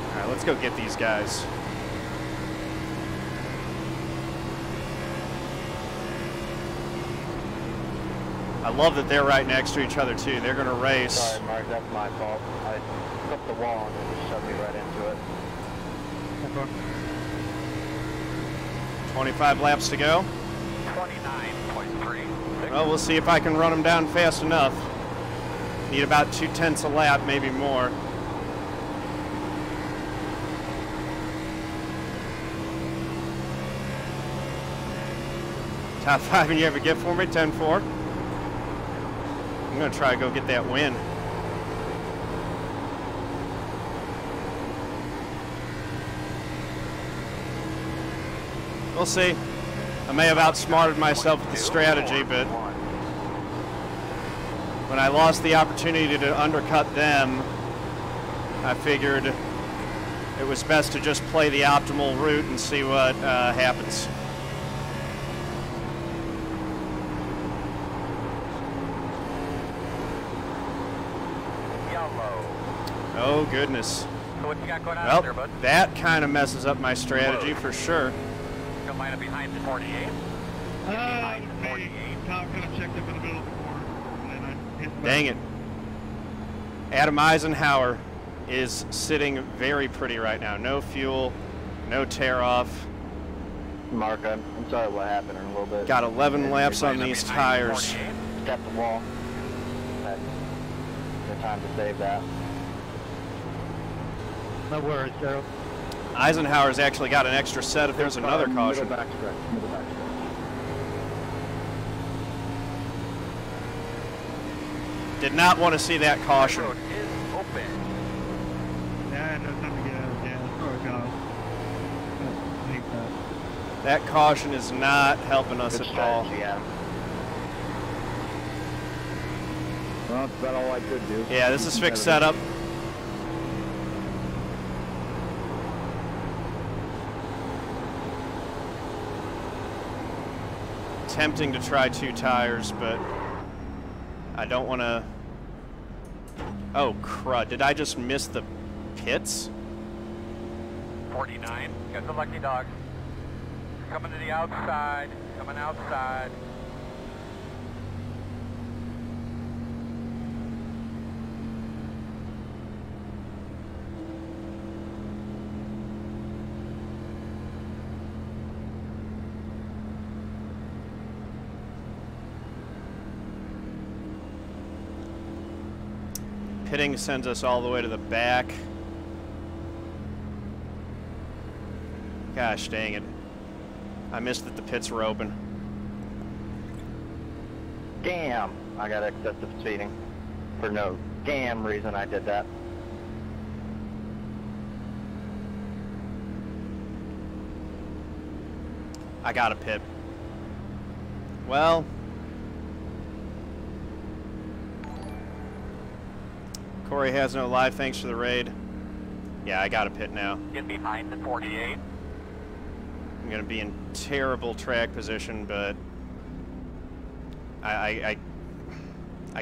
All right, let's go get these guys. I love that they're right next to each other too. They're going to race. Sorry, Mark, that's my fault. I flipped the wall and it just shoved me right into it. Okay. 25 laps to go. 29.3. Well, we'll see if I can run them down fast enough. Need about 0.2 a lap, maybe more. Top 5 and you have a gift for me? 10-4. I'm going to try to go get that win. We'll see. I may have outsmarted myself with the strategy, but when I lost the opportunity to undercut them, I figured it was best to just play the optimal route and see what happens. Yellow. Oh, goodness. So what you got going on Well, there, bud? that kind of messes up my strategy for sure. You'll line up behind the 48. I kind of checked up in the middle of the corner, and then I hit the Dang it. Adam Eisenhower is sitting very pretty right now. No fuel, no tear off. Mark, I'm sorry what happened in a little bit. Got 11 laps on these tires. Stepped the wall. Had no time to save that. No worries, Gerald. Eisenhower's actually got an extra set if there's another caution. Middle backstretch. Middle backstretch. Did not want to see that caution. Road is open. Yeah, no time to get out of gas. Oh, God. I hate that. That caution is not helping us Good at all. strategy, Adam. Well, that's about all I could do. Yeah, this is fixed setup. Tempting to try 2 tires, but I don't want to. Oh, crud. Did I just miss the pits? 49. Got the lucky dog. Coming to the outside. Coming outside. Pitting sends us all the way to the back. Gosh dang it. I missed that the pits were open. Damn, I got excessive speeding. For no damn reason I did that. I got a pit. Well. Corey has no live, thanks for the raid. Yeah, I got a pit now. Get behind the 48. I'm gonna be in terrible track position, but I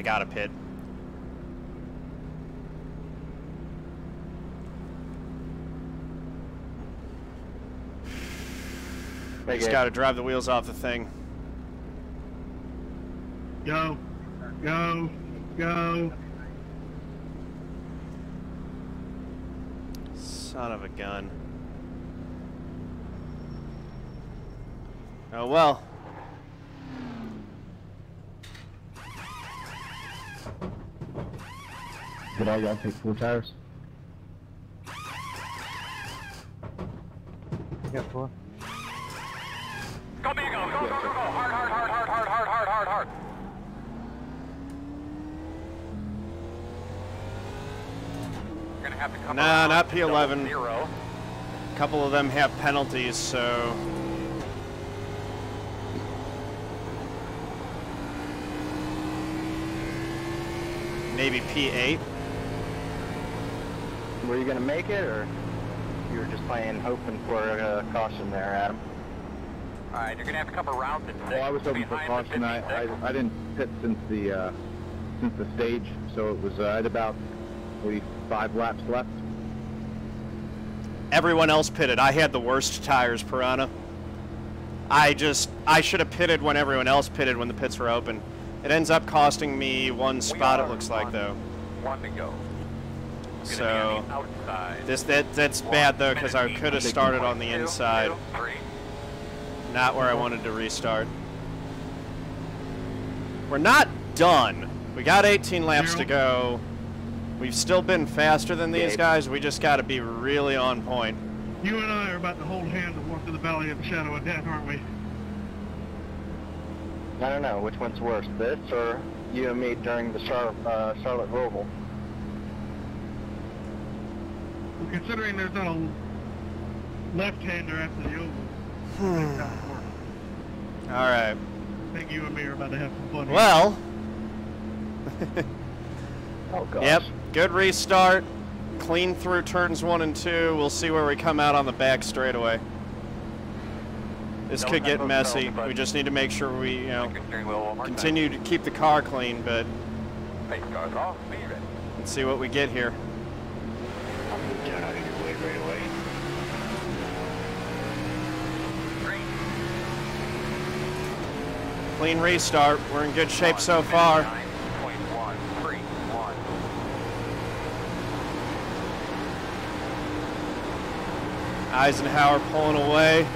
got a pit. Just gotta drive the wheels off the thing. Go. Go. Go. Son of a gun. Oh well. Did all y'all take 4 tires? I got 4. Go, Migo! Go, go, go, go! Hard, hard, hard, hard, hard, hard, hard, hard, hard! You're gonna have to come Nah, around not to P11. 0. A couple of them have penalties, so maybe P8. Were you gonna make it, or you were just playing, hoping for a caution there, Adam? Alright, you're gonna have to come around the Well, I was hoping for caution. I didn't pit since the stage, so it was I had about maybe 5 laps left. Everyone else pitted. I had the worst tires, Piranha. I should have pitted when everyone else pitted when the pits were open. It ends up costing me 1 spot, it looks like, though. 1 to go. So that's bad though, because I could have started on the inside, not where I wanted to restart. We're not done. We got 18 laps to go. We've still been faster than these guys. We just got to be really on point. You and I are about to hold hands and walk to the valley of the shadow of death, aren't we? I don't know, which one's worse, this or you and me during the Charlotte Roval? Well, considering there's no left-hander after the oval, I think that's worse. All right. I think you and me are about to have some fun here. Well. Oh, gosh. Yep. Good restart. Clean through turns 1 and 2. We'll see where we come out on the back straightaway. This could get messy. We just need to make sure we, continue to keep the car clean, but let's see what we get here. Get out of your way right away. Clean restart. We're in good shape so far. Eisenhower pulling away.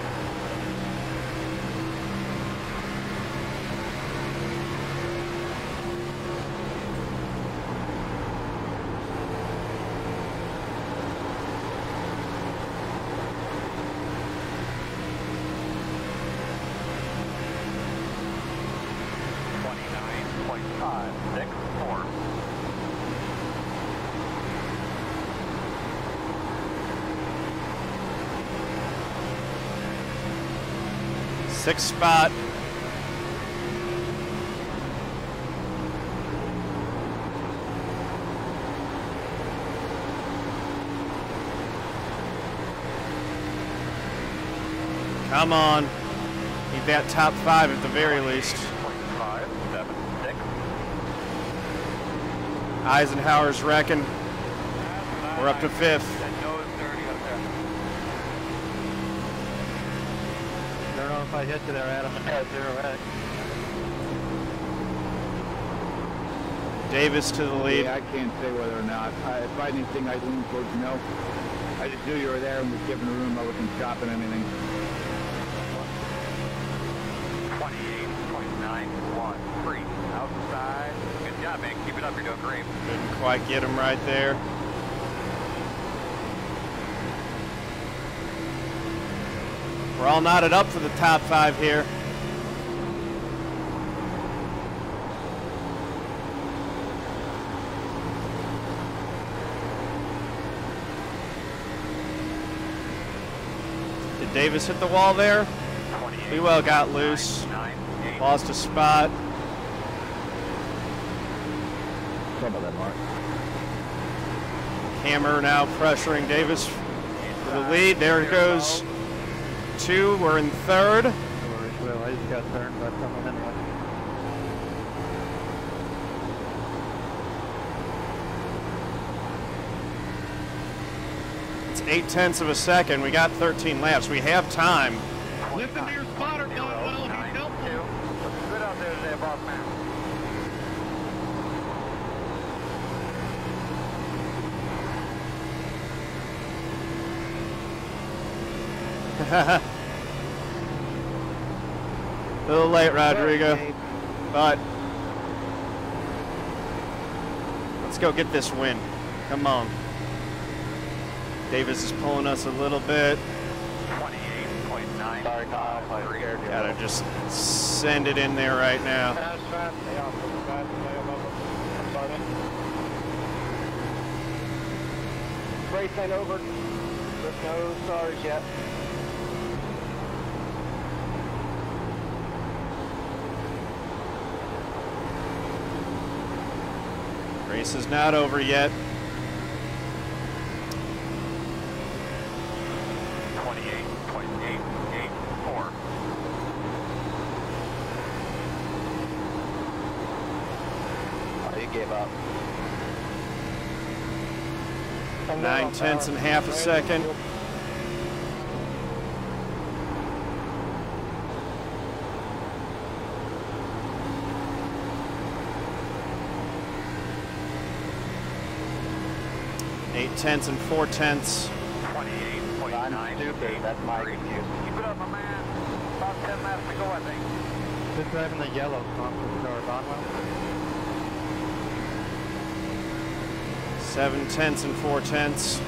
Sixth spot. Come on. Need that top 5 at the very least. 5, 7, 6. Eisenhower's wrecking. We're up to 5th. That nose dirty up there. I don't know if I hit you there, Adam. I got 0X. Davis to the lead. Yeah, I can't say whether or not. If I anything, I lean towards no. I just knew you were there and was given the room. I wasn't chopping anything. 28.913 outside. Good job, man. Keep it up. You're doing great. Couldn't quite get him right there. We're all knotted up for the top 5 here. Did Davis hit the wall there? He well got loose. Lost a spot. Some of that, Mark. Kammer now pressuring Davis for the lead. There it goes. 2. We're in 3rd. Well, I just got turned by someone anyway. It's 0.8 of a second. We got 13 laps. We have time. Listen to your spotter, Blackwell. He's helpful. Good out there today, boss man. A little late, Rodrigo, but let's go get this win. Come on. Davis is pulling us a little bit. 28.9. Sorry, Kyle, if I scared you. Gotta just send it in there right now. Race ain't over. There's no stars yet. Race is not over yet. 28.884. Oh, you gave up. 9/10 and half a second. Eight tenths and 4/10. 28.9. That's my excuse. Keep it up, my man. About 10 laps to go, I think. Just driving the yellow conference car, Bonwell. 7/10 and 4/10.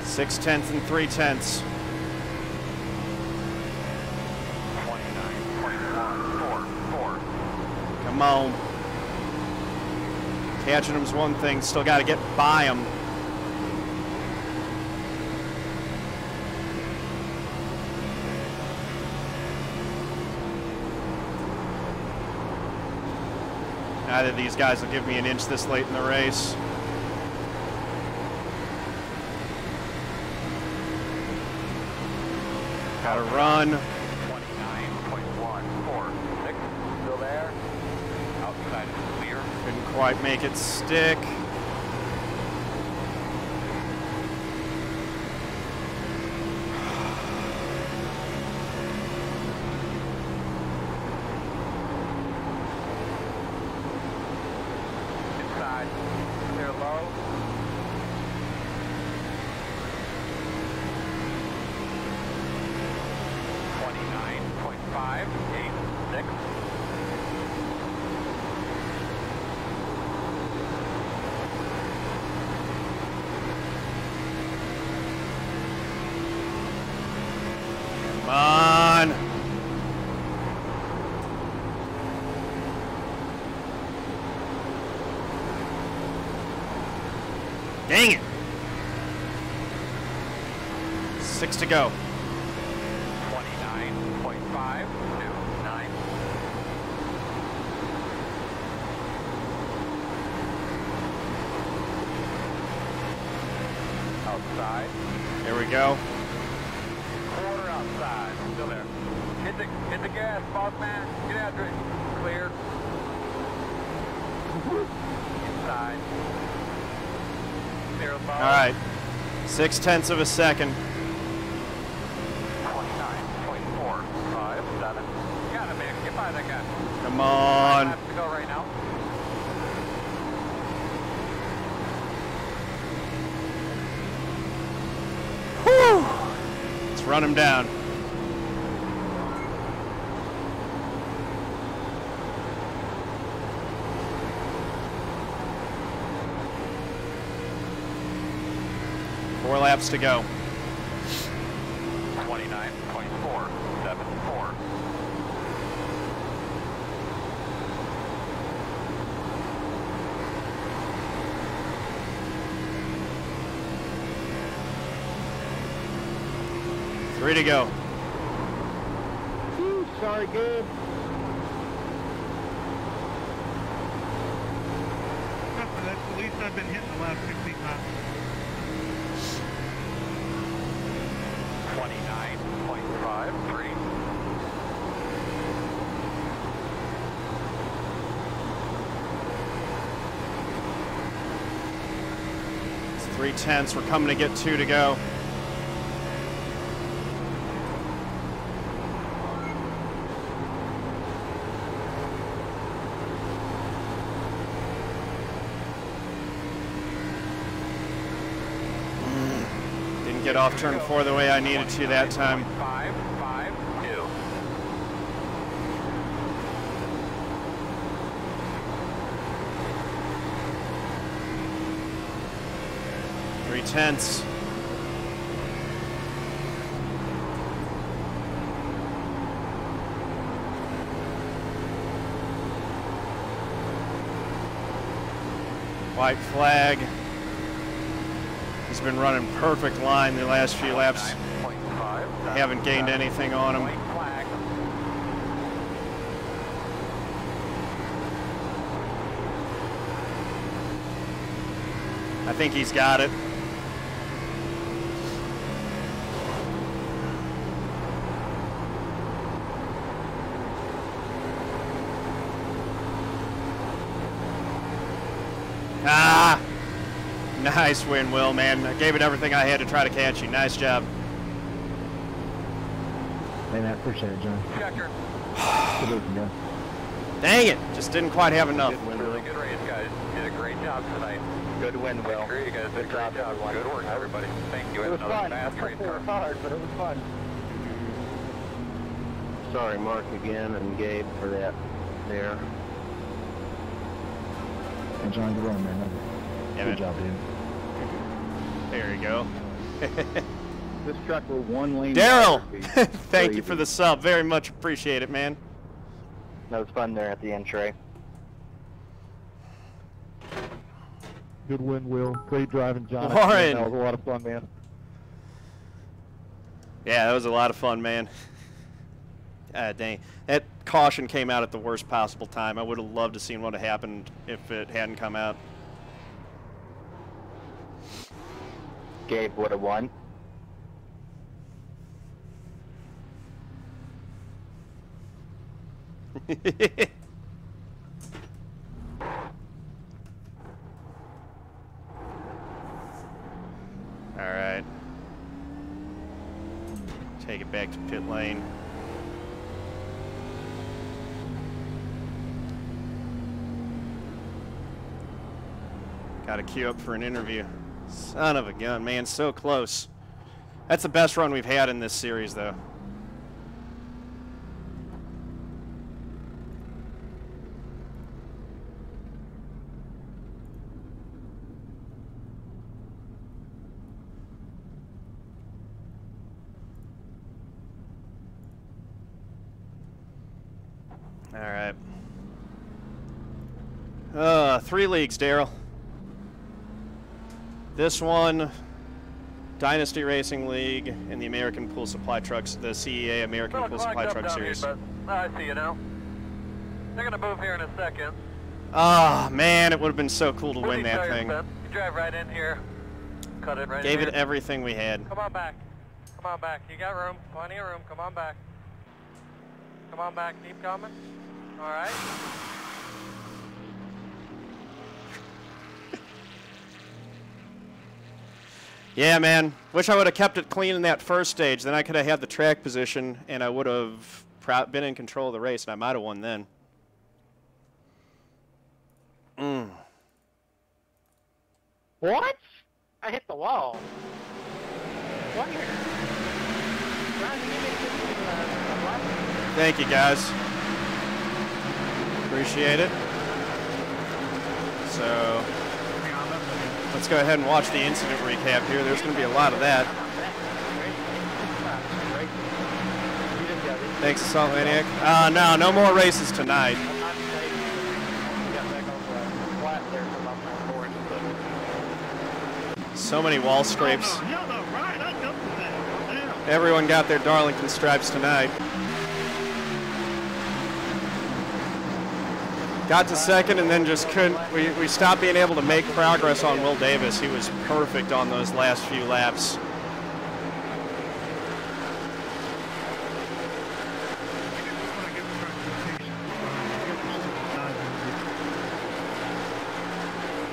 Six tenths and 3/10. 29.144. Come on. Catching him's one thing, still got to get by him. Neither of these guys will give me an inch this late in the race. Got to run. 29.146. Still there. Outside is clear. Couldn't quite make it stick. slow. 29.586. Come on. Dang it. 6 to go. 29.529. Outside. Here we go. Quarter outside. Still there. Hit the gas, boss man. Get after it. Clear. Inside. 0 low. All right. 0.6 of a second. 29.457. Got it, man. Get by that guy. Come on. Laps to go right now. Whew. Let's run him down. Four laps to go. 29.474. Three to go. Whew, sorry, Gabe. That's the least I've been hitting the last 16 times. 29.53. It's 3/10. We're coming to get 2 to go. Didn't get off turn 4 the way I needed to that time. 552. 3/10. White flag. He's been running perfect line the last few laps. 9.5. Haven't gained anything on him. White flag. I think he's got it. Ah! Nice win, Will, man. I gave it everything I had to try to catch you. Nice job. Hey, man, appreciate it, John. Checker. Good looking, man. Dang it! Just didn't quite have enough. Really good race, guys. Did a great job tonight. Good win, Will. I agree, you guys did a great job. Good work, everybody. Thank you. It was Another fun. fast race It car. was hard, but it was fun. Sorry, Mark, again, and Gabe for that there. Hey, John, good run, man. Yeah, Good man. job, dude. There you go. This truck were one lane. Daryl! wide would be Thank you crazy. for the sub. Very much appreciate it, man. That was fun there at the end, Trey. Good win, Will. Great driving, John. Warren. That was a lot of fun, man. Yeah, that was a lot of fun, man. Dang. That caution came out at the worst possible time. I would have loved to seen what had happened if it hadn't come out. Gabe would have won. All right. Take it back to pit lane. Got to queue up for an interview. Son of a gun, man, so close. That's the best run we've had in this series, though. All right. 3 leagues, Daryl. This one, Dynasty Racing League, and the American Pool Supply Trucks, the CEA American Pool Supply Truck Series. Here, but I see you now. They're gonna move here in a second. Oh man, it would have been so cool to win that thing. You drive right in here, cut it right in Gave here. it everything we had. Come on back. Come on back. You got room. Plenty of room. Come on back. Come on back. Keep coming. All right. Yeah, man. Wish I would have kept it clean in that first stage. Then I could have had the track position, and I would have been in control of the race, and I might have won then. What? I hit the wall. What here? Thank you, guys. Appreciate it. So, let's go ahead and watch the incident recap here. There's going to be a lot of that. Thanks, Assault Maniac. No more races tonight. So many wall scrapes. Everyone got their Darlington stripes tonight. Got to second and then just couldn't. We stopped being able to make progress on Will Davis. He was perfect on those last few laps.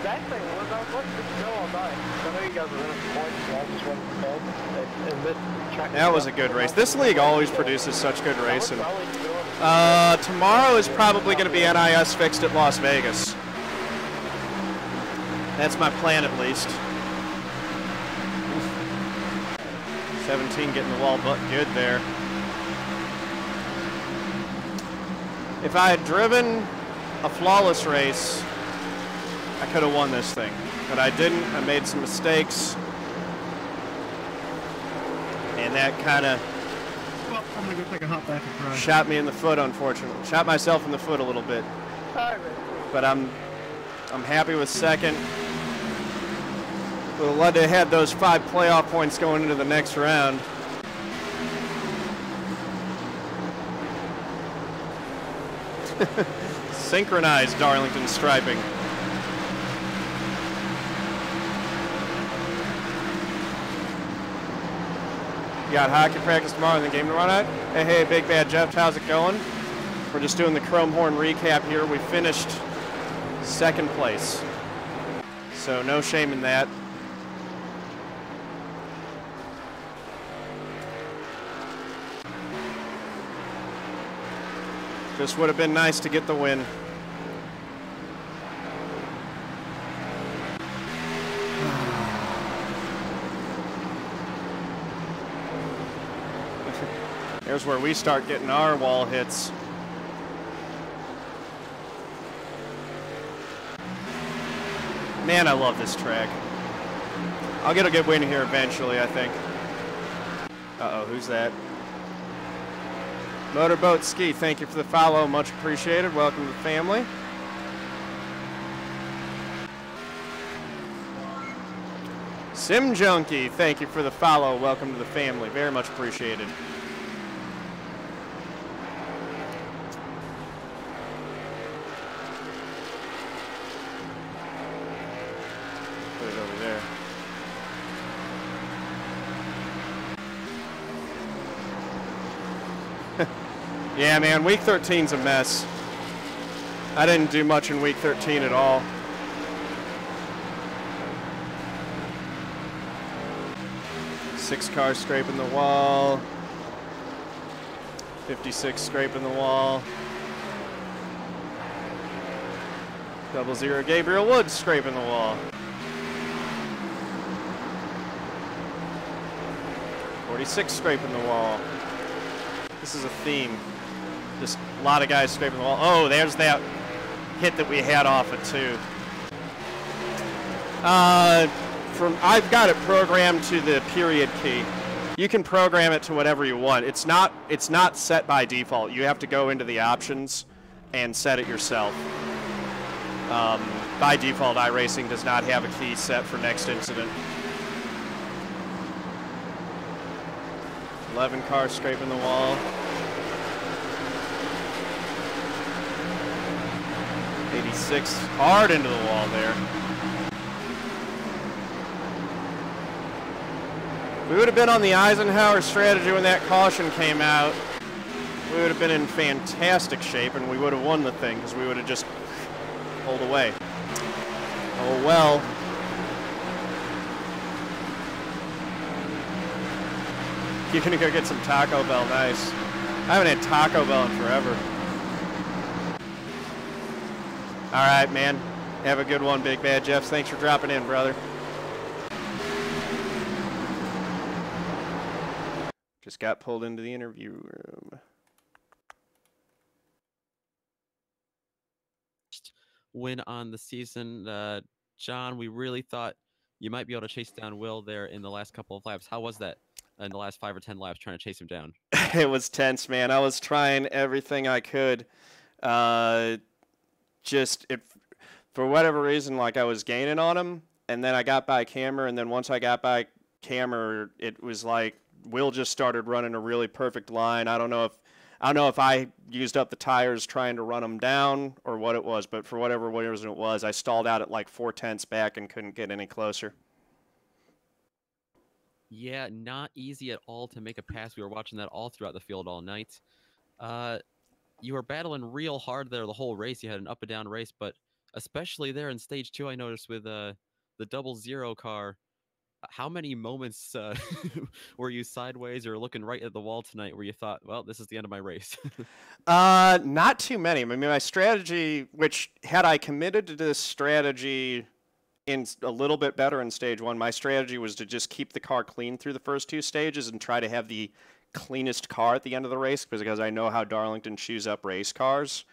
That thing was, I was letting it go all night. I know you guys were winning points, so I just wanted to and this track. That was a good race. This league always produces such good racing. Tomorrow is probably going to be NIS fixed at Las Vegas. That's my plan, at least. 17 getting the wall but good there. If I had driven a flawless race, I could have won this thing, but I didn't. I made some mistakes, and that kind of I'm gonna go take a hop back and try. shot me in the foot, unfortunately. Shot myself in the foot a little bit. But I'm happy with second. Would have loved to have had those 5 playoff points going into the next round. Synchronized Darlington striping. You got hockey practice tomorrow and the game tomorrow night? Hey, Big Bad Jeff, how's it going? We're just doing the Chrome Horn recap here. We finished 2nd place. So no shame in that. Just would have been nice to get the win. Here's where we start getting our wall hits. Man, I love this track. I'll get a good win here eventually, I think. Uh-oh, who's that? Motorboat Ski, thank you for the follow. Much appreciated. Welcome to the family. Sim Junkie, thank you for the follow. Welcome to the family. Very much appreciated. Put it over there. Yeah, man, week 13's a mess. I didn't do much in week 13 at all. Six cars scraping the wall. 56 scraping the wall. 00 Gabriel Woods scraping the wall. 46 scraping the wall. This is a theme. Just a lot of guys scraping the wall. Oh, there's that hit that we had off it too. I've got it programmed to the period key. You can program it to whatever you want. It's not set by default. You have to go into the options and set it yourself. By default, iRacing does not have a key set for next incident. 11 cars scraping the wall. 86 hard into the wall there. We would have been on the Eisenhower strategy when that caution came out. We would have been in fantastic shape, and we would have won the thing because we would have just pulled away. Oh well. You're gonna go get some Taco Bell, nice. I haven't had Taco Bell in forever. All right, man. Have a good one, Big Bad Jeff. Thanks for dropping in, brother. Just got pulled into the interview room. Win on the season. John, we really thought you might be able to chase down Will there in the last couple of laps. How was that in the last 5 or 10 laps trying to chase him down? It was tense, man. I was trying everything I could. For whatever reason, like I was gaining on him, and then I got by Kammer, and then once I got by Kammer, it was like Will just started running a really perfect line. I don't know if I used up the tires trying to run him down or what it was, but for whatever reason it was, I stalled out at like 4/10 back and couldn't get any closer. Yeah, not easy at all to make a pass. We were watching that all throughout the field all night. You were battling real hard there the whole race. You had an up and down race, but especially there in stage 2, I noticed with the 00 car. How many moments were you sideways or looking right at the wall tonight where you thought, well, this is the end of my race? Not too many. I mean, my strategy, which had I committed to this strategy in a little bit better in stage 1, my strategy was to just keep the car clean through the first 2 stages and try to have the cleanest car at the end of the race because I know how Darlington chews up race cars.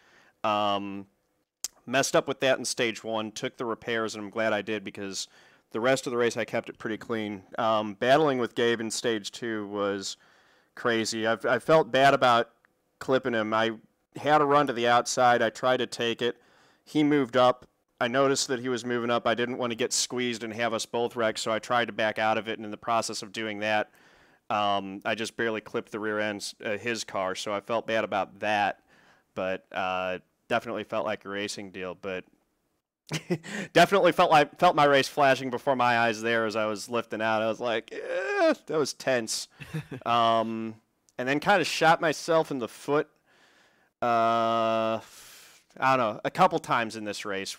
Messed up with that in stage 1, took the repairs, and I'm glad I did because the rest of the race I kept it pretty clean. Battling with Gabe in stage 2 was crazy. I felt bad about clipping him. I had a run to the outside. I tried to take it. He moved up. I noticed that he was moving up. I didn't want to get squeezed and have us both wrecked, so I tried to back out of it, and in the process of doing that, I just barely clipped the rear end of his car, so I felt bad about that, but definitely felt like a racing deal, but definitely felt my race flashing before my eyes there as I was lifting out. I was like, eh, that was tense. And then kind of shot myself in the foot, I don't know, a couple times in this race.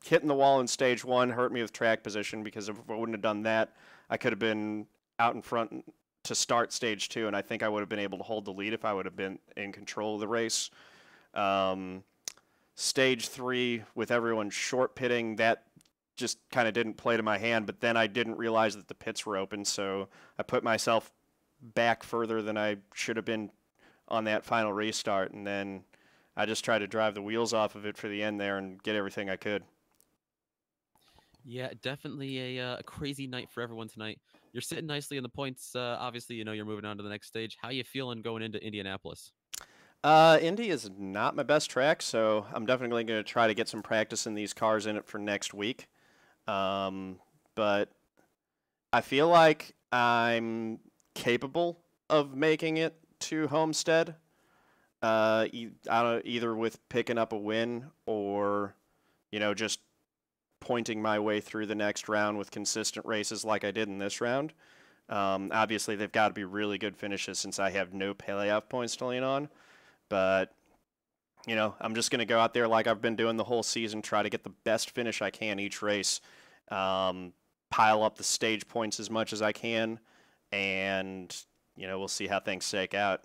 Hitting the wall in stage 1 hurt me with track position because if I wouldn't have done that, I could have been out in front to start stage 2, and I think I would have been able to hold the lead if I would have been in control of the race. Stage 3 with everyone short pitting, that just kind of didn't play to my hand, but then I didn't realize that the pits were open, so I put myself back further than I should have been on that final restart, and then I just tried to drive the wheels off of it for the end there and get everything I could. Yeah, definitely a crazy night for everyone tonight. You're sitting nicely in the points. Obviously, you know you're moving on to the next stage. How you feeling going into Indianapolis? Indy is not my best track, so I'm definitely going to try to get some practice in these cars in it for next week. But I feel like I'm capable of making it to Homestead, either with picking up a win or, you know, just pointing my way through the next round with consistent races like I did in this round. Obviously, they've got to be really good finishes since I have no playoff points to lean on. But, you know, I'm just going to go out there like I've been doing the whole season, try to get the best finish I can each race, pile up the stage points as much as I can, and, you know, we'll see how things shake out.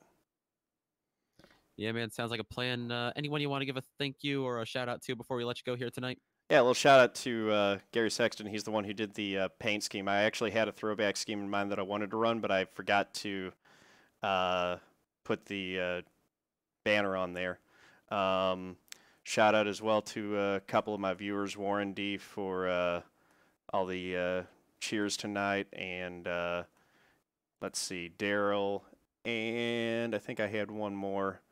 Yeah, man, sounds like a plan. Anyone you want to give a thank you or a shout out to before we let you go here tonight? Yeah, a little shout out to Gary Sexton. He's the one who did the paint scheme. I actually had a throwback scheme in mind that I wanted to run, but I forgot to put the banner on there. Shout out as well to a couple of my viewers, Warren D, for all the cheers tonight, and let's see, Daryl, and I think I had one more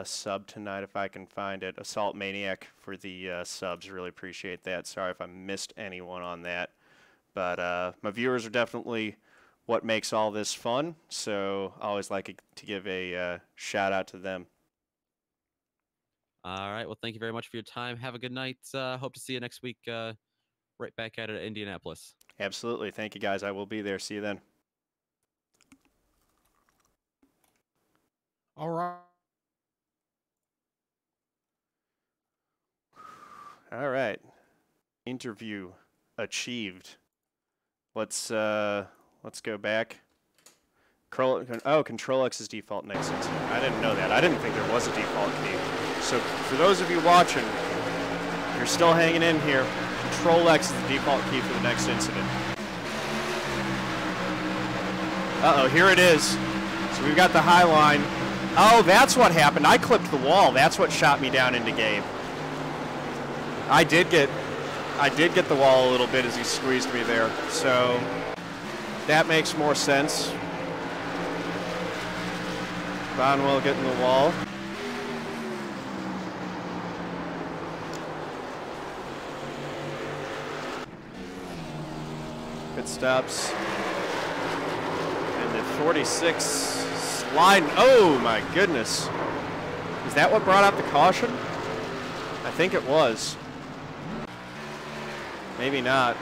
sub tonight if I can find it. Assault Maniac for the subs. Really appreciate that. Sorry if I missed anyone on that. But my viewers are definitely what makes all this fun, so I always like to give a shout out to them. All right. Well, thank you very much for your time. Have a good night. Hope to see you next week right back at it at Indianapolis. Absolutely. Thank you, guys. I will be there. See you then. All right. All right. Interview achieved. Let's go back. Control X is default next incident. I didn't know that. I didn't think there was a default key. So for those of you watching, you're still hanging in here. Control X is the default key for the next incident. Uh-oh, here it is. So we've got the high line. Oh, that's what happened. I clipped the wall. That's what shot me down into Gabe. I did get the wall a little bit as he squeezed me there. So that makes more sense. Bonwell getting the wall. Pit stops. And the 46 sliding. Oh my goodness. Is that what brought out the caution? I think it was. Maybe not.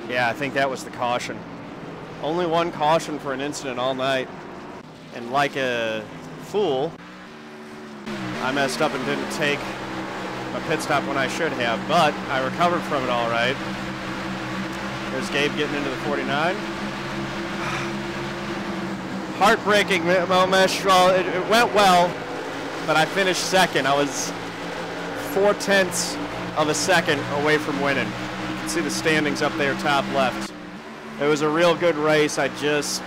Yeah, I think that was the caution. Only one caution for an incident all night. And like a fool, I messed up and didn't take a pit stop when I should have, but I recovered from it all right. There's Gabe getting into the 49. Heartbreaking moment. Well, it went well, but I finished second. I was 0.4 of a second away from winning. You can see the standings up there top left. It was a real good race. I just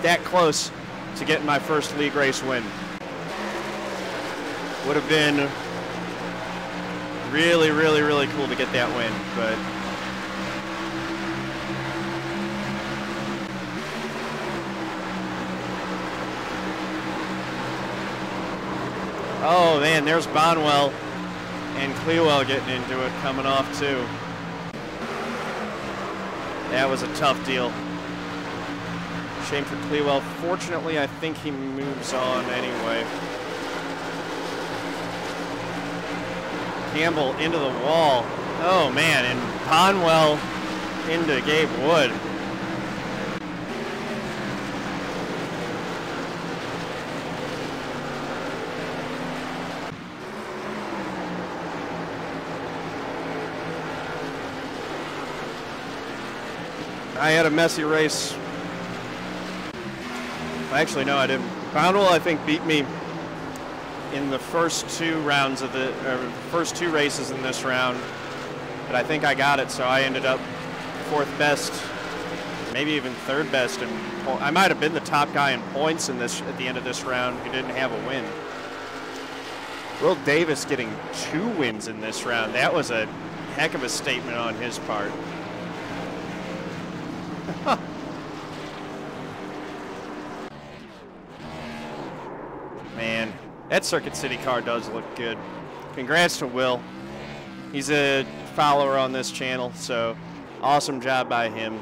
that close to getting my first league race win. Would have been really, really, really cool to get that win, but oh man, there's Bonwell and Clewell getting into it, coming off too. That was a tough deal. Shame for Clewell. Fortunately, I think he moves on anyway. Campbell into the wall. Oh man, and Bonwell into Gabe Wood. I had a messy race. Actually, no, I didn't. Bonwell, I think, beat me in the first two rounds of the first two races in this round, but I think I got it, so I ended up fourth best, maybe even third best, and I might have been the top guy in points in this at the end of this round who didn't have a win. Will Davis getting 2 wins in this round. That was a heck of a statement on his part. Man, that Circuit City car does look good. Congrats to Will. He's a follower on this channel, so awesome job by him.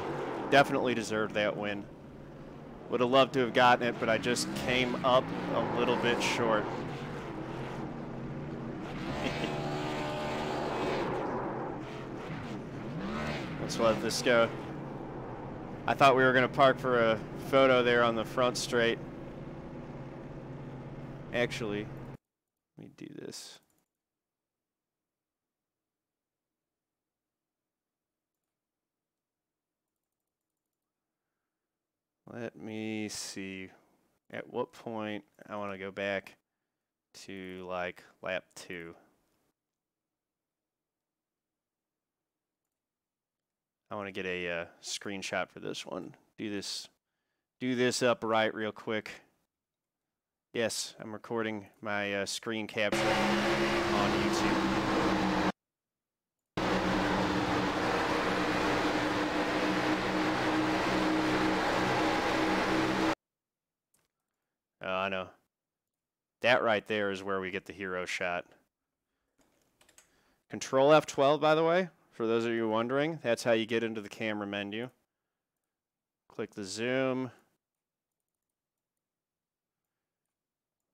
Definitely deserved that win. Would have loved to have gotten it, but I just came up a little bit short. Let's let this go. I thought we were going to park for a photo there on the front straight. Actually, let me do this. Let me see at what point I want to go back to like lap 2. I want to get a screenshot for this one. Do this upright real quick. Yes, I'm recording my screen capture on YouTube. Oh, I know. That right there is where we get the hero shot. Control F12, by the way, for those of you wondering, that's how you get into the camera menu. Click the zoom.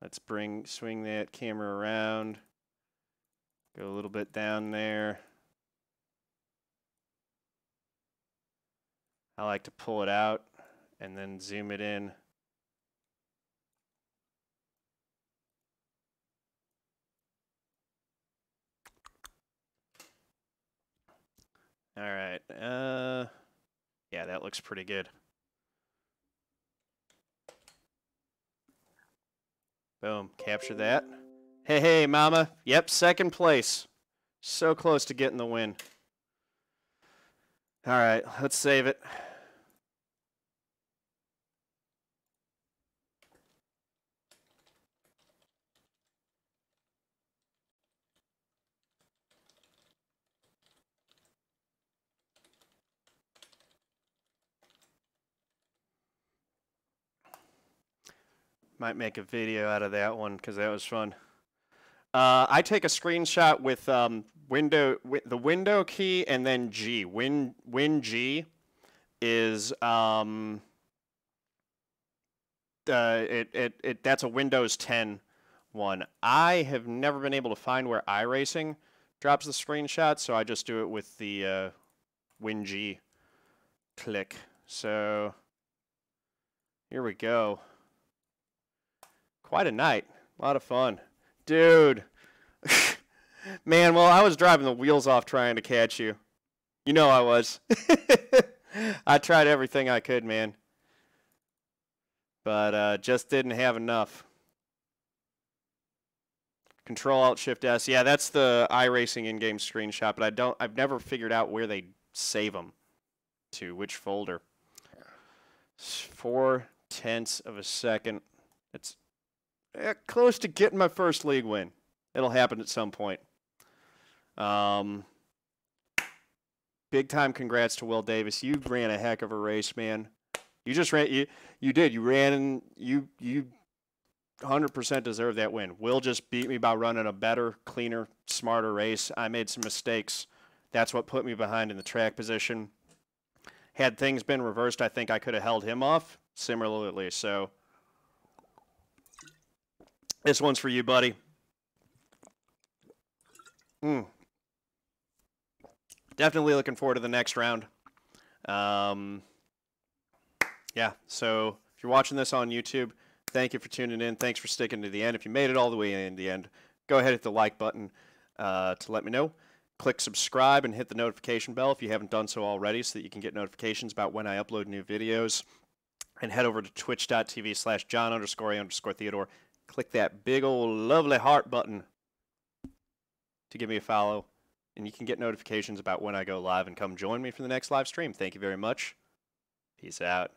Let's swing that camera around. Go a little bit down there. I like to pull it out and then zoom it in. All right. Yeah, that looks pretty good. Boom, capture that. Hey, hey, mama. Yep, second place. So close to getting the win. All right, let's save it. Might make a video out of that one because that was fun. I take a screenshot with the window key and then G. Win G is that's a Windows 10 one. I have never been able to find where iRacing drops the screenshot, so I just do it with the Win G click. So here we go. Quite a night. A lot of fun. Dude. Man, well, I was driving the wheels off trying to catch you. You know I was. I tried everything I could, man. But just didn't have enough. Control-Alt-Shift-S. Yeah, that's the iRacing in-game screenshot, but I've never figured out where they save them to, which folder. 0.4 of a second. It's close to getting my first league win. It'll happen at some point. Big time congrats to Will Davis. You ran a heck of a race, man. You just ran. You did. You ran. You 100% deserve that win. Will just beat me by running a better, cleaner, smarter race. I made some mistakes. That's what put me behind in the track position. Had things been reversed, I think I could have held him off similarly. So this one's for you, buddy. Definitely looking forward to the next round. Yeah, so if you're watching this on YouTube, thank you for tuning in. Thanks for sticking to the end. If you made it all the way in the end, go ahead and hit the like button to let me know. Click subscribe and hit the notification bell if you haven't done so already so that you can get notifications about when I upload new videos. And head over to twitch.tv/John_A_Theodore. Click that big old lovely heart button to give me a follow. And you can get notifications about when I go live and come join me for the next live stream. Thank you very much. Peace out.